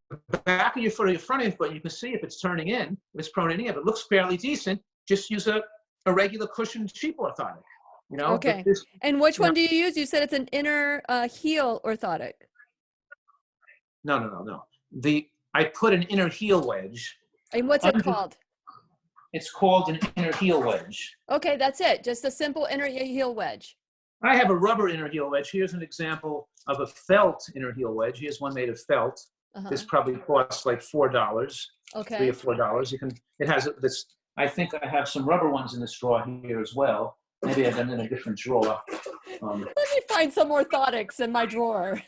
back of your foot or your front of your foot, and you can see if it's turning in, if it's pronating in. If it looks fairly decent, just use a regular cushioned cheap orthotic. Okay. And which one do you use? You said it's an inner heel orthotic. No. I put an inner heel wedge. And what's it called? It's called an inner heel wedge. Okay, that's it. Just a simple inner heel wedge. I have a rubber inner heel wedge. Here's an example of a felt inner heel wedge. Here's one made of felt. This probably costs like $4. Okay. $3 or $4. It has this. I think I have some rubber ones in this drawer here as well. Maybe I have them in a different drawer. Let me find some orthotics in my drawer.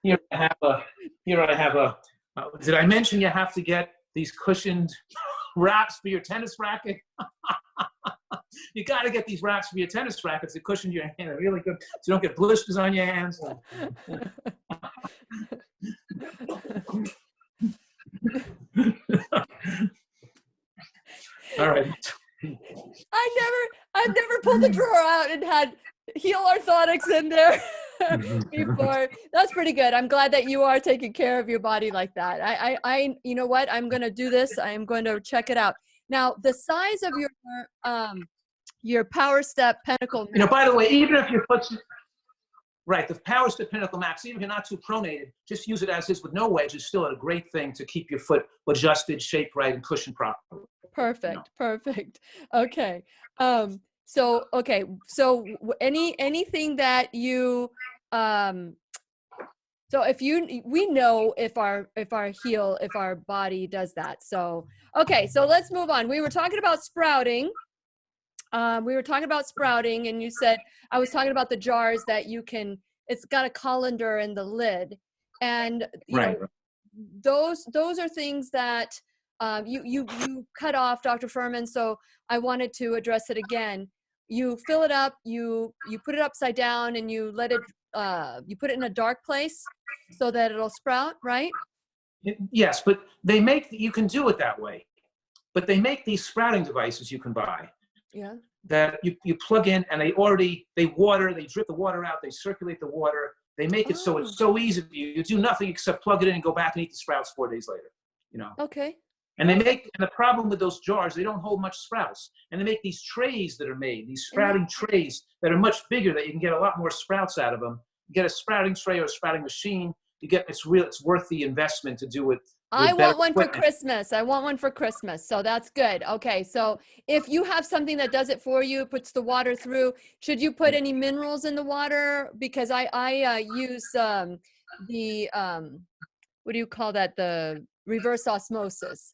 Here I have a. Did I mention you have to get these cushioned wraps for your tennis racket. You got to get these wraps for your tennis rackets to cushion your hand. They're really good, so you don't get blisters on your hands. All right. I've never pulled the drawer out and had heel orthotics in there before. That's pretty good. I'm glad that you are taking care of your body like that. I you know what? I'm going to do this. I am going to check it out. Now, the size of your Power Step Pinnacle. You know, by the way, even if your foot's right, the Power Step Pinnacle Max, even if you're not too pronated, just use it as is with no wedge. It's still a great thing to keep your foot adjusted, shaped right, and cushioned properly. Perfect. You know? Perfect. Okay. So anything that you so we know if our body does that. So okay, so let's move on. We were talking about sprouting. And you said, I was talking about the jars that you can, it's got a colander in the lid. And you know, those are things that you cut off, Dr. Fuhrman. So I wanted to address it again. You fill it up, you put it upside down, and you let it, you put it in a dark place so that it'll sprout, right? Yes, but you can do it that way. But they make these sprouting devices you can buy. Yeah. That you plug in, and they water, they drip the water out, they circulate the water. They make it so it's so easy for you. You do nothing except plug it in and go back and eat the sprouts 4 days later. You know. Okay. And and the problem with those jars, they don't hold much sprouts. And they make these trays that are made, these sprouting trays that are much bigger, that you can get a lot more sprouts out of them. You get a sprouting tray or a sprouting machine, it's worth the investment to do it. I want one for Christmas. So that's good. Okay. So if you have something that does it for you, puts the water through, should you put any minerals in the water? Because I use what do you call that? The reverse osmosis.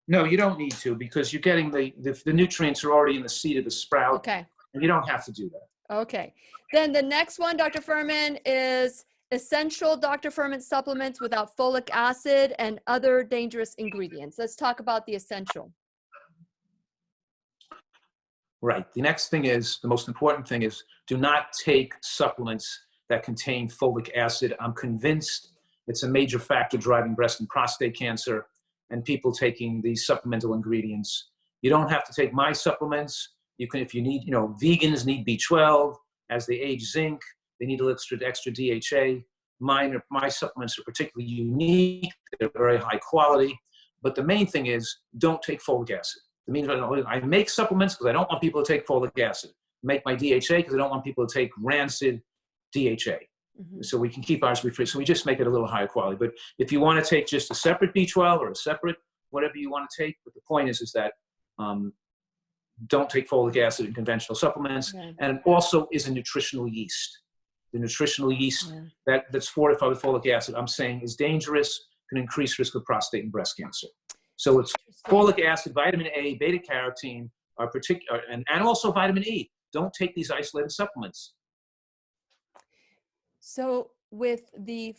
No, you don't need to, because you're getting the nutrients are already in the seed of the sprout. Okay. And you don't have to do that. Okay. Then the next one, Dr. Fuhrman, is essential Dr. Fuhrman supplements without folic acid and other dangerous ingredients. Let's talk about the essential. Right. The next thing is, the most important thing is, do not take supplements that contain folic acid. I'm convinced it's a major factor driving breast and prostate cancer, and people taking these supplemental ingredients. You don't have to take my supplements. You can, if you need, vegans need B12. As they age, zinc. They need a little extra DHA. My supplements are particularly unique. They're very high quality. But the main thing is, don't take folic acid. I make supplements because I don't want people to take folic acid. I make my DHA because I don't want people to take rancid DHA. Mm-hmm. So we can keep ours free. So we just make it a little higher quality. But if you want to take just a separate B12 or a separate whatever you want to take, but the point is that don't take folic acid in conventional supplements. Okay. And it also is a nutritional yeast. The nutritional yeast that's fortified with folic acid, I'm saying, is dangerous, can increase risk of prostate and breast cancer. So it's folic acid, vitamin A, beta carotene, are particular, and also vitamin E. Don't take these isolated supplements. So with the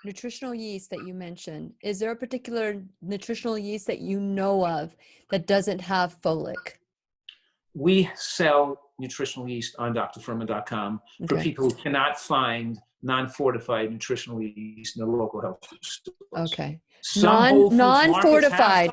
nutritional yeast that you mentioned, is there a particular nutritional yeast that you know of that doesn't have folic? We sell nutritional yeast on drfuhrman.com for people who cannot find non-fortified nutritional yeast in the local health food stores. Okay. Non-fortified.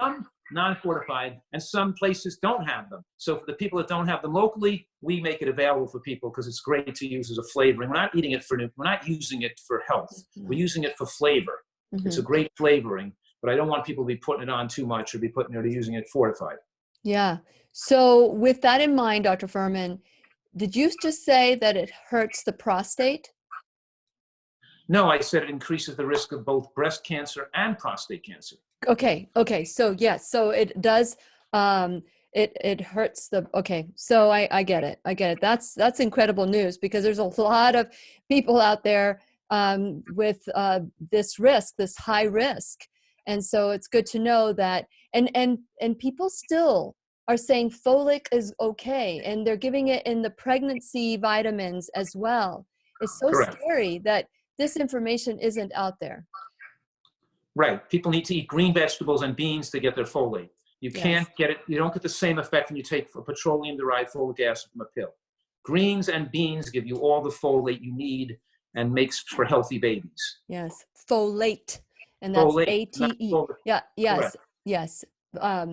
Non-fortified, and some places don't have them. So for the people that don't have them locally, we make it available for people because it's great to use as a flavoring. We're not eating it we're not using it for health. Mm-hmm. We're using it for flavor. Mm-hmm. It's a great flavoring, but I don't want people to be putting it on too much or be using it fortified. Yeah. So with that in mind, Dr. Fuhrman, did you just say that it hurts the prostate? No, I said it increases the risk of both breast cancer and prostate cancer. Okay. So yes, so it does, it hurts the, okay. So I get it. That's incredible news, because there's a lot of people out there with this risk, this high risk. And so it's good to know that, and people still are saying folic is okay, and they're giving it in the pregnancy vitamins as well. It's so Correct. Scary that this information isn't out there. Right. People need to eat green vegetables and beans to get their folate. You can't get it. You don't get the same effect when you take petroleum-derived folic acid from a pill. Greens and beans give you all the folate you need and makes for healthy babies. Yes. Folate. And that's Folate, A-T-E. not Yeah. Yes. Correct. Yes.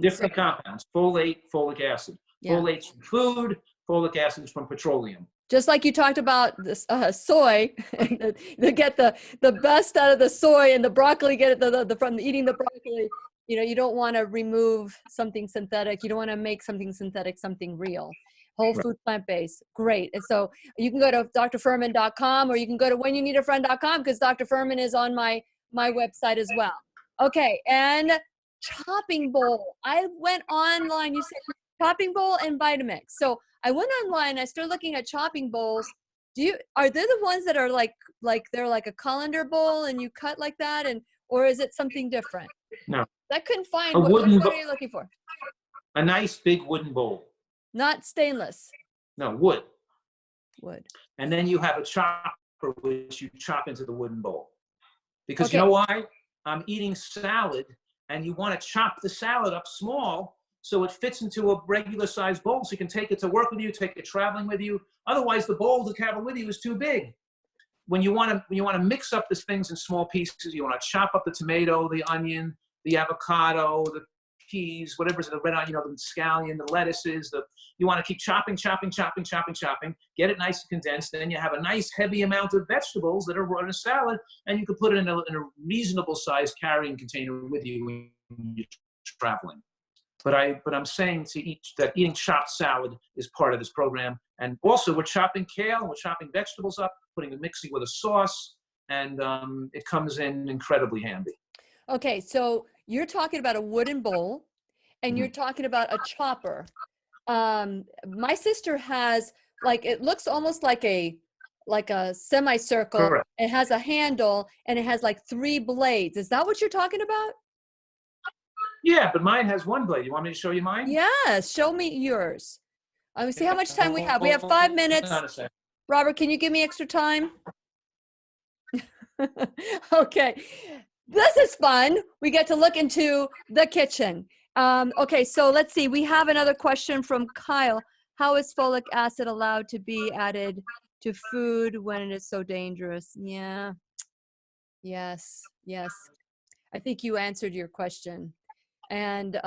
Different compounds. Folate, folic acid. Yeah. Folate's from food. Folic acid's from petroleum. Just like you talked about this soy, to get the best out of the soy, and the broccoli, get it from eating the broccoli. You know, you don't want to remove something synthetic. You don't want to make something synthetic something real. Whole food, plant-based. Great. And so you can go to drfuhrman.com, or you can go to whenyouneedafriend.com, because Dr. Fuhrman is on my website as well. Okay. And chopping bowl. I went online. You said chopping bowl and Vitamix. So I went online. I started looking at chopping bowls. Are they the ones that are like they're like a colander bowl and you cut like that, or is it something different? No. I couldn't find. A What wooden are you looking for? A nice big wooden bowl. Not stainless. No, wood. Wood. And then you have a chopper which you chop into the wooden bowl. Because Okay. you know why? I'm eating salad, and you want to chop the salad up small so it fits into a regular sized bowl, so you can take it to work with you, take it traveling with you. Otherwise, the bowl to travel with you is too big. When you want to mix up these things in small pieces, you want to chop up the tomato, the onion, the avocado, the peas, whatever's in the red onion, the scallion, the lettuces. You want to keep chopping, get it nice and condensed. Then you have a nice heavy amount of vegetables that are in a salad, and you can put it in a reasonable size carrying container with you when you're traveling. But I'm saying that eating chopped salad is part of this program. And also we're chopping kale, we're chopping vegetables up, mixing with a sauce, and it comes in incredibly handy. Okay, so you're talking about a wooden bowl, and you're talking about a chopper. My sister has, it looks almost like a semicircle. Correct. It has a handle, and it has 3 blades. Is that what you're talking about? Yeah, but mine has 1 blade. You want me to show you mine? Yes, show me yours. Let me see how much time we have. We have 5 minutes. Hang on a second. Robert, can you give me extra time? Okay. This is fun. We get to look into the kitchen. Okay, so let's see. We have another question from Kyle. How is folic acid allowed to be added to food when it is so dangerous? Yeah. Yes. I think you answered your question. And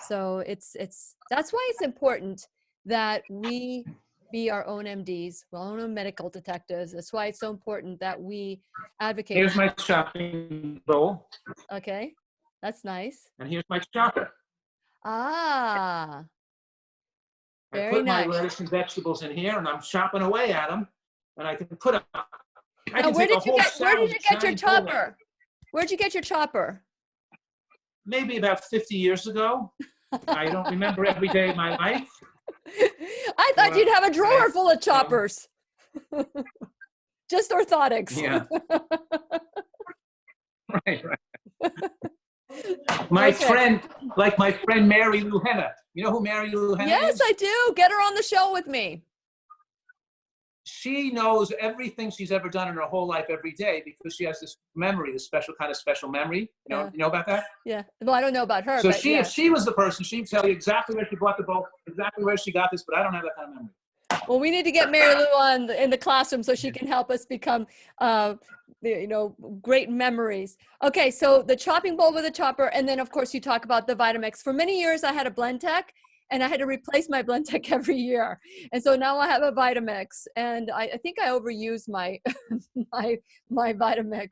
so that's why it's important that we be our own MDs, our own medical detectives. That's why it's so important that we advocate. Here's my chopping bowl. Okay, that's nice. And here's my chopper. Ah, very I put nice. my lettuce and vegetables in here, and I'm chopping away at them. And I can put Now, where did you get your chopper? Where'd you get your chopper? Maybe about 50 years ago. I don't remember every day of my life. I thought you'd have a drawer full of choppers. Just orthotics. Yeah. Right. My friend Mary Lou Henna. You know who Mary Lou Henna is? Yes, I do. Get her on the show with me. She knows everything she's ever done in her whole life every day because she has this memory, this special memory. You know about that? Yeah. Well, I don't know about her. So but if she was the person, she'd tell you exactly where she bought the bowl, exactly where she got this, but I don't have that kind of memory. Well, we need to get Mary Lou in the classroom so she can help us become, great memories. Okay, so the chopping bowl with a chopper, and then of course you talk about the Vitamix. For many years, I had a Blendtec, and I had to replace my Blendtec every year, and so now I have a Vitamix, and I think I overuse my my Vitamix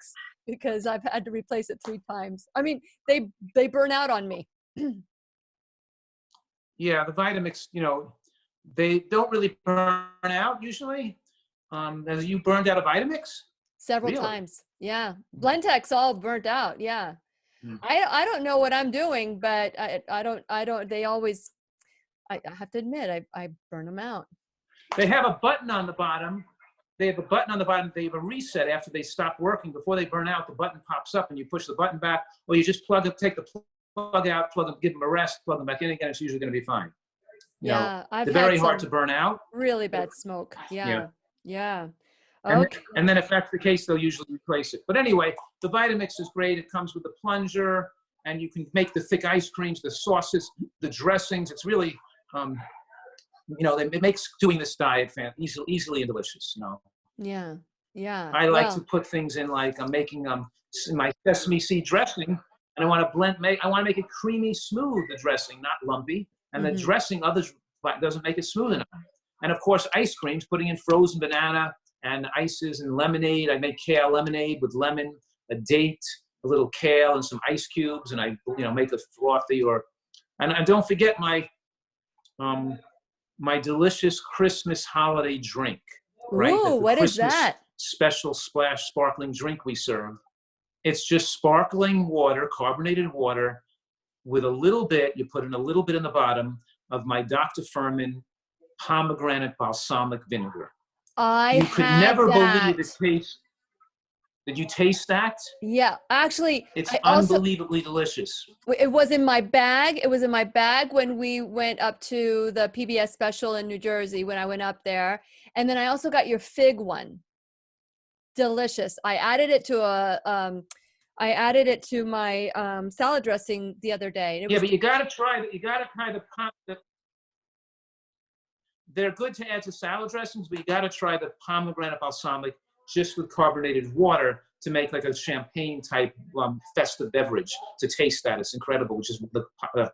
because I've had to replace it 3 times. I mean, they burn out on me. Yeah, the Vitamix, they don't really burn out usually. Have you burned out a Vitamix? Several times. Yeah. Blendtec's all burnt out. Yeah. I don't know what I'm doing, but I don't, they always, I have to admit, I burn them out. They have a button on the bottom. They have a reset after they stop working. Before they burn out, the button pops up and you push the button back, or you just take the plug out, plug them, give them a rest, plug them back in again. It's usually going to be fine. Yeah. They're very hard to burn out. Really bad smoke. Yeah. Okay. And then if that's the case, they'll usually replace it. But anyway, the Vitamix is great. It comes with a plunger, and you can make the thick ice creams, the sauces, the dressings. It's really, it makes doing this diet easily and delicious. Yeah. Yeah. I like to put things in, like I'm making my sesame seed dressing, and I want to make it creamy, smooth, the dressing, not lumpy. And the dressing doesn't make it smooth enough. And of course, ice creams, putting in frozen banana and ices and lemonade. I make kale lemonade with lemon, a date, a little kale, and some ice cubes, and I make a frothy. And don't forget my delicious Christmas holiday drink. Right? Ooh, what Christmas is that? Special splash sparkling drink we serve. It's just sparkling water, carbonated water, with a little bit. You put in a little bit in the bottom of my Dr. Fuhrman pomegranate balsamic vinegar. You could never believe the taste. Did you taste that? Yeah, actually, it's unbelievably delicious. It was in my bag. It was in my bag when we went up to the PBS special in New Jersey, when I went up there. And then I also got your fig one. Delicious. I added it to my salad dressing the other day. But you got to try the they're good to add to salad dressings, but you got to try the pomegranate balsamic just with carbonated water to make like a champagne type festive beverage to taste that. It's incredible, which is the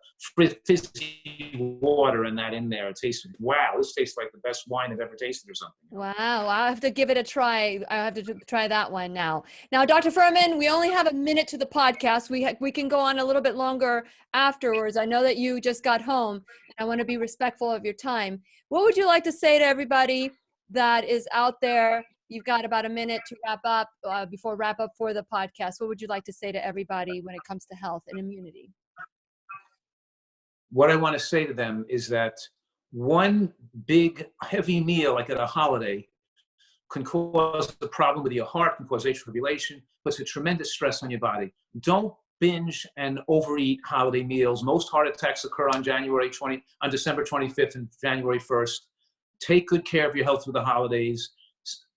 fizzy water and that in there. It tastes, wow, this tastes like the best wine I've ever tasted or something. Wow, I'll have to give it a try. I have to try that one now. Now, Dr. Fuhrman, we only have a minute to the podcast. We can go on a little bit longer afterwards. I know that you just got home, and I want to be respectful of your time. What would you like to say to everybody that is out there? You've got about a minute to wrap up for the podcast. What would you like to say to everybody when it comes to health and immunity? What I want to say to them is that one big heavy meal, like at a holiday, can cause a problem with your heart, can cause atrial fibrillation, puts a tremendous stress on your body. Don't binge and overeat holiday meals. Most heart attacks occur on December 25th and January 1st. Take good care of your health through the holidays.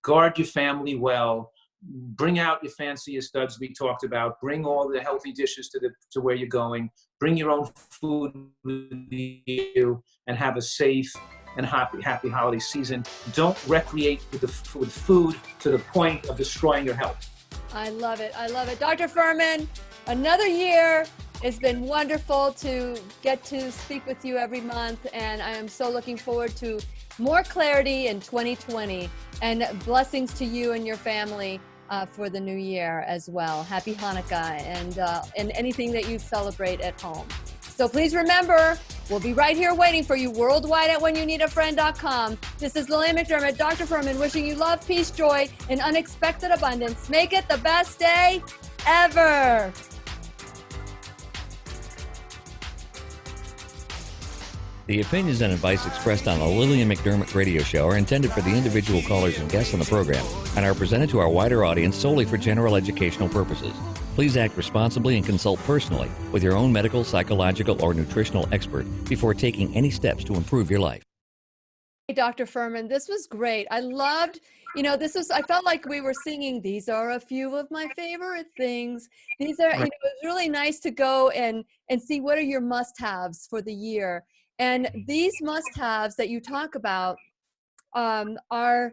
Guard your family well. Bring out your fanciest studs we talked about. Bring all the healthy dishes to where you're going. Bring your own food with you and have a safe and happy holiday season. Don't recreate with food to the point of destroying your health. I love it. I love it. Dr. Fuhrman, another year. It's been wonderful to get to speak with you every month, and I am so looking forward to more clarity in 2020, and blessings to you and your family for the new year as well. Happy Hanukkah and anything that you celebrate at home. So please remember, we'll be right here waiting for you worldwide at whenyouneedafriend.com. This is Lillian McDermott, Dr. Fuhrman, wishing you love, peace, joy, and unexpected abundance. Make it the best day ever. The opinions and advice expressed on the Lillian McDermott radio show are intended for the individual callers and guests on the program and are presented to our wider audience solely for general educational purposes. Please act responsibly and consult personally with your own medical, psychological, or nutritional expert before taking any steps to improve your life. Hey, Dr. Fuhrman, this was great. I loved, I felt like we were singing, these are a few of my favorite things. These are, it was really nice to go and see what are your must-haves for the year. And these must-haves that you talk about are,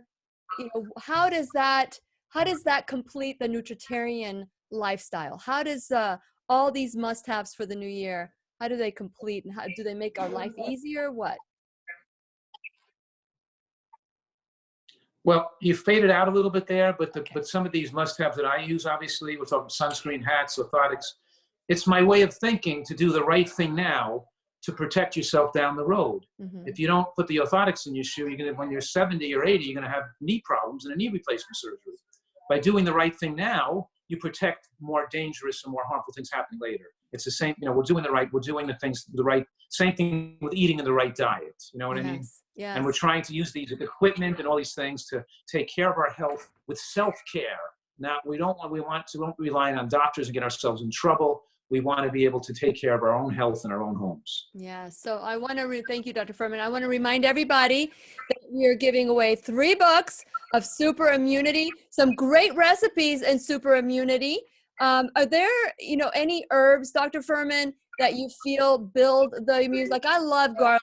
how does that complete the Nutritarian lifestyle? How does all these must-haves for the new year, how do they complete, and how do they make our life easier? What? Well, you faded out a little bit there, but some of these must-haves that I use, obviously, we're talking sunscreen, hats, orthotics. It's my way of thinking to do the right thing now to protect yourself down the road. Mm-hmm. If you don't put the orthotics in your shoe, when you're 70 or 80, you're going to have knee problems and a knee replacement surgery. By doing the right thing now, you protect more dangerous and more harmful things happening later. It's the same, we're doing the right, same thing with eating in the right diet. You know what I mean? Yes. And we're trying to use these equipment and all these things to take care of our health with self-care. Now, we don't rely on doctors and get ourselves in trouble. we want to be able to take care of our own health in our own homes. Yeah. So I want to thank you, Dr. Fuhrman. I want to remind everybody that we are giving away 3 books of super immunity, some great recipes in super immunity. Are there, any herbs, Dr. Fuhrman, that you feel build the immune? Like, I love garlic.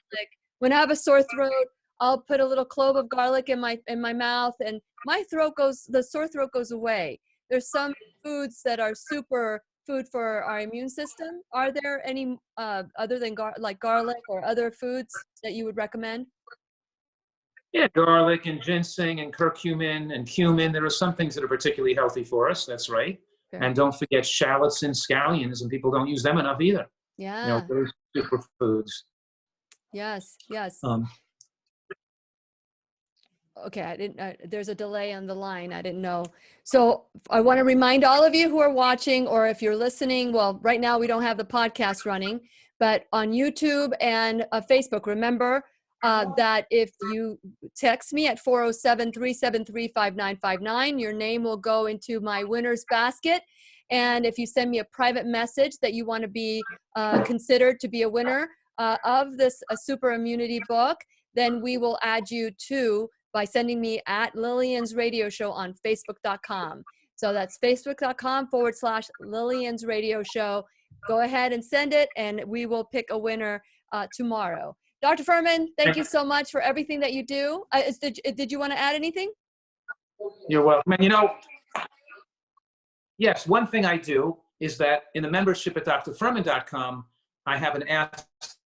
When I have a sore throat, I'll put a little clove of garlic in my mouth, and the sore throat goes away. There's some foods that are super food for our immune system. Are there any other than like garlic or other foods that you would recommend? Yeah, garlic and ginseng and curcumin and cumin. There are some things that are particularly healthy for us. That's right. Okay. And don't forget shallots and scallions, and people don't use them enough either. Yeah. Those superfoods. Yes. Okay, I didn't, there's a delay on the line. I didn't know. So I want to remind all of you who are watching, or if you're listening, well, right now we don't have the podcast running, but on YouTube and Facebook, remember that if you text me at 407-373-5959, your name will go into my winner's basket. And if you send me a private message that you want to be considered to be a winner of this super immunity book, then we will add you to by sending me at Lillian's Radio Show on Facebook.com. So that's Facebook.com/Lillian's Radio Show. Go ahead and send it, and we will pick a winner tomorrow. Dr. Fuhrman, thank you so much for everything that you do. Did you want to add anything? You're welcome. And yes, one thing I do is that in the membership at drfuhrman.com, I have an Ask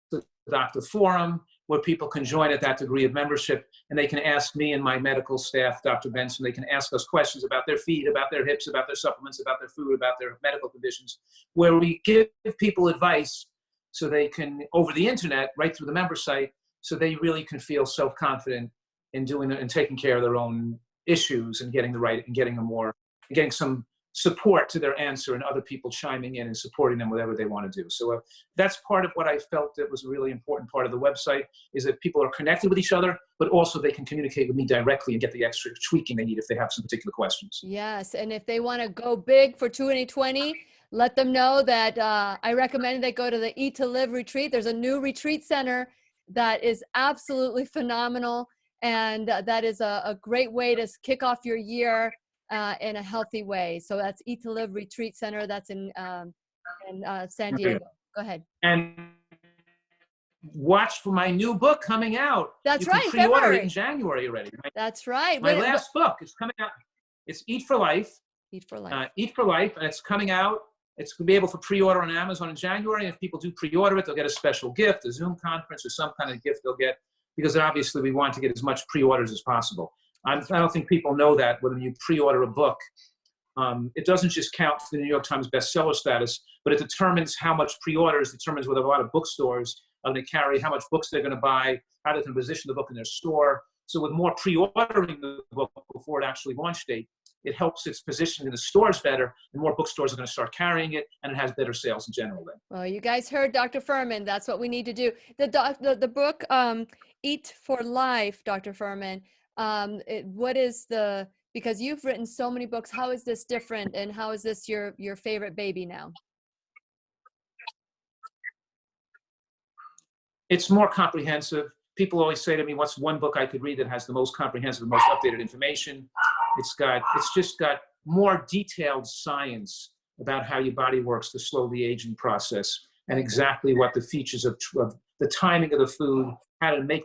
the Doctor forum where people can join at that degree of membership, and they can ask me and my medical staff, Dr. Benson, they can ask us questions about their feet, about their hips, about their supplements, about their food, about their medical conditions, where we give people advice so they can, over the internet, right through the member site, so they really can feel self-confident in doing it and taking care of their own issues and getting getting some support to their answer, and other people chiming in and supporting them whatever they want to do. So that's part of what I felt that was a really important part of the website, is that people are connected with each other, but also they can communicate with me directly and get the extra tweaking they need if they have some particular questions. Yes, and if they want to go big for 2020, let them know that I recommend they go to the Eat to Live retreat. There's a new retreat center that is absolutely phenomenal, and that is a great way to kick off your year in a healthy way. So that's Eat to Live Retreat Center. That's in San Diego. Go ahead. And watch for my new book coming out. That's you right. can pre-order February. it in January already. That's right. My last book is coming out. It's Eat for Life. Eat for Life. Eat for Life, and it's coming out. It's going to be able for pre-order on Amazon in January. And if people do pre-order it, they'll get a special gift, a Zoom conference, or some kind of gift they'll get, because obviously we want to get as much pre-orders as possible. I don't think people know that when you pre-order a book, it doesn't just count for the New York Times bestseller status, but it determines how much pre-orders, determines whether a lot of bookstores are going to carry, how much books they're going to buy, how they can position the book in their store. So with more pre-ordering the book before it actually launch date, it helps its position in the stores better, and more bookstores are going to start carrying it, and it has better sales in general then. Well, you guys heard Dr. Fuhrman. That's what we need to do. The book, Eat for Life, Dr. Fuhrman, because you've written so many books, how is this different, and how is this your favorite baby now? It's more comprehensive. People always say to me, what's one book I could read that has the most comprehensive, most updated information? It's just got more detailed science about how your body works to slow the aging process, and exactly what the features of the timing of the food, how to make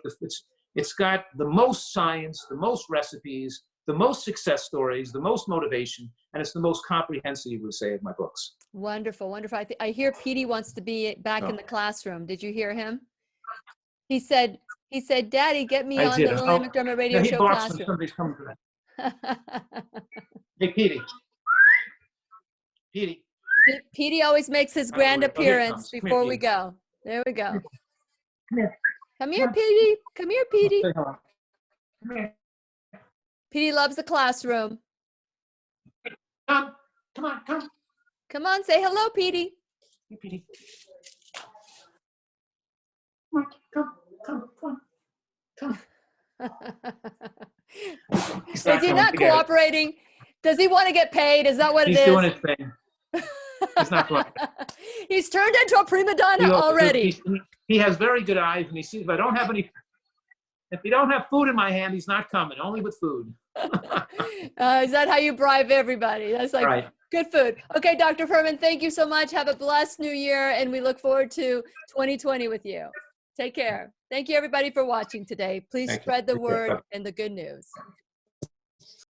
it's got the most science, the most recipes, the most success stories, the most motivation, and it's the most comprehensive, you would say, of my books. Wonderful, wonderful. I hear Petey wants to be back in the classroom. Did you hear him? He said, Daddy, get me on the Lillian McDermott Radio Show classroom. Somebody's coming to that. Hey, Petey. Petey always makes his grand appearance before we go. There we go. Come here. Come here, Petey. Come here, Petey. Come here. Petey loves the classroom. Come on, say hello, Petey. Hey, Petey. Come. Is he not cooperating? Does he want to get paid? Is that what it is? He's doing his thing. He's not cooperating. He's turned into a prima donna already. He has very good eyes, and he sees if I don't have any. If you don't have food in my hand, he's not coming. Only with food. Is that how you bribe everybody? That's like Right. good food. Okay, Dr. Fuhrman, thank you so much. Have a blessed new year, and we look forward to 2020 with you. Take care. Thank you, everybody, for watching today. Please spread the word and the good news.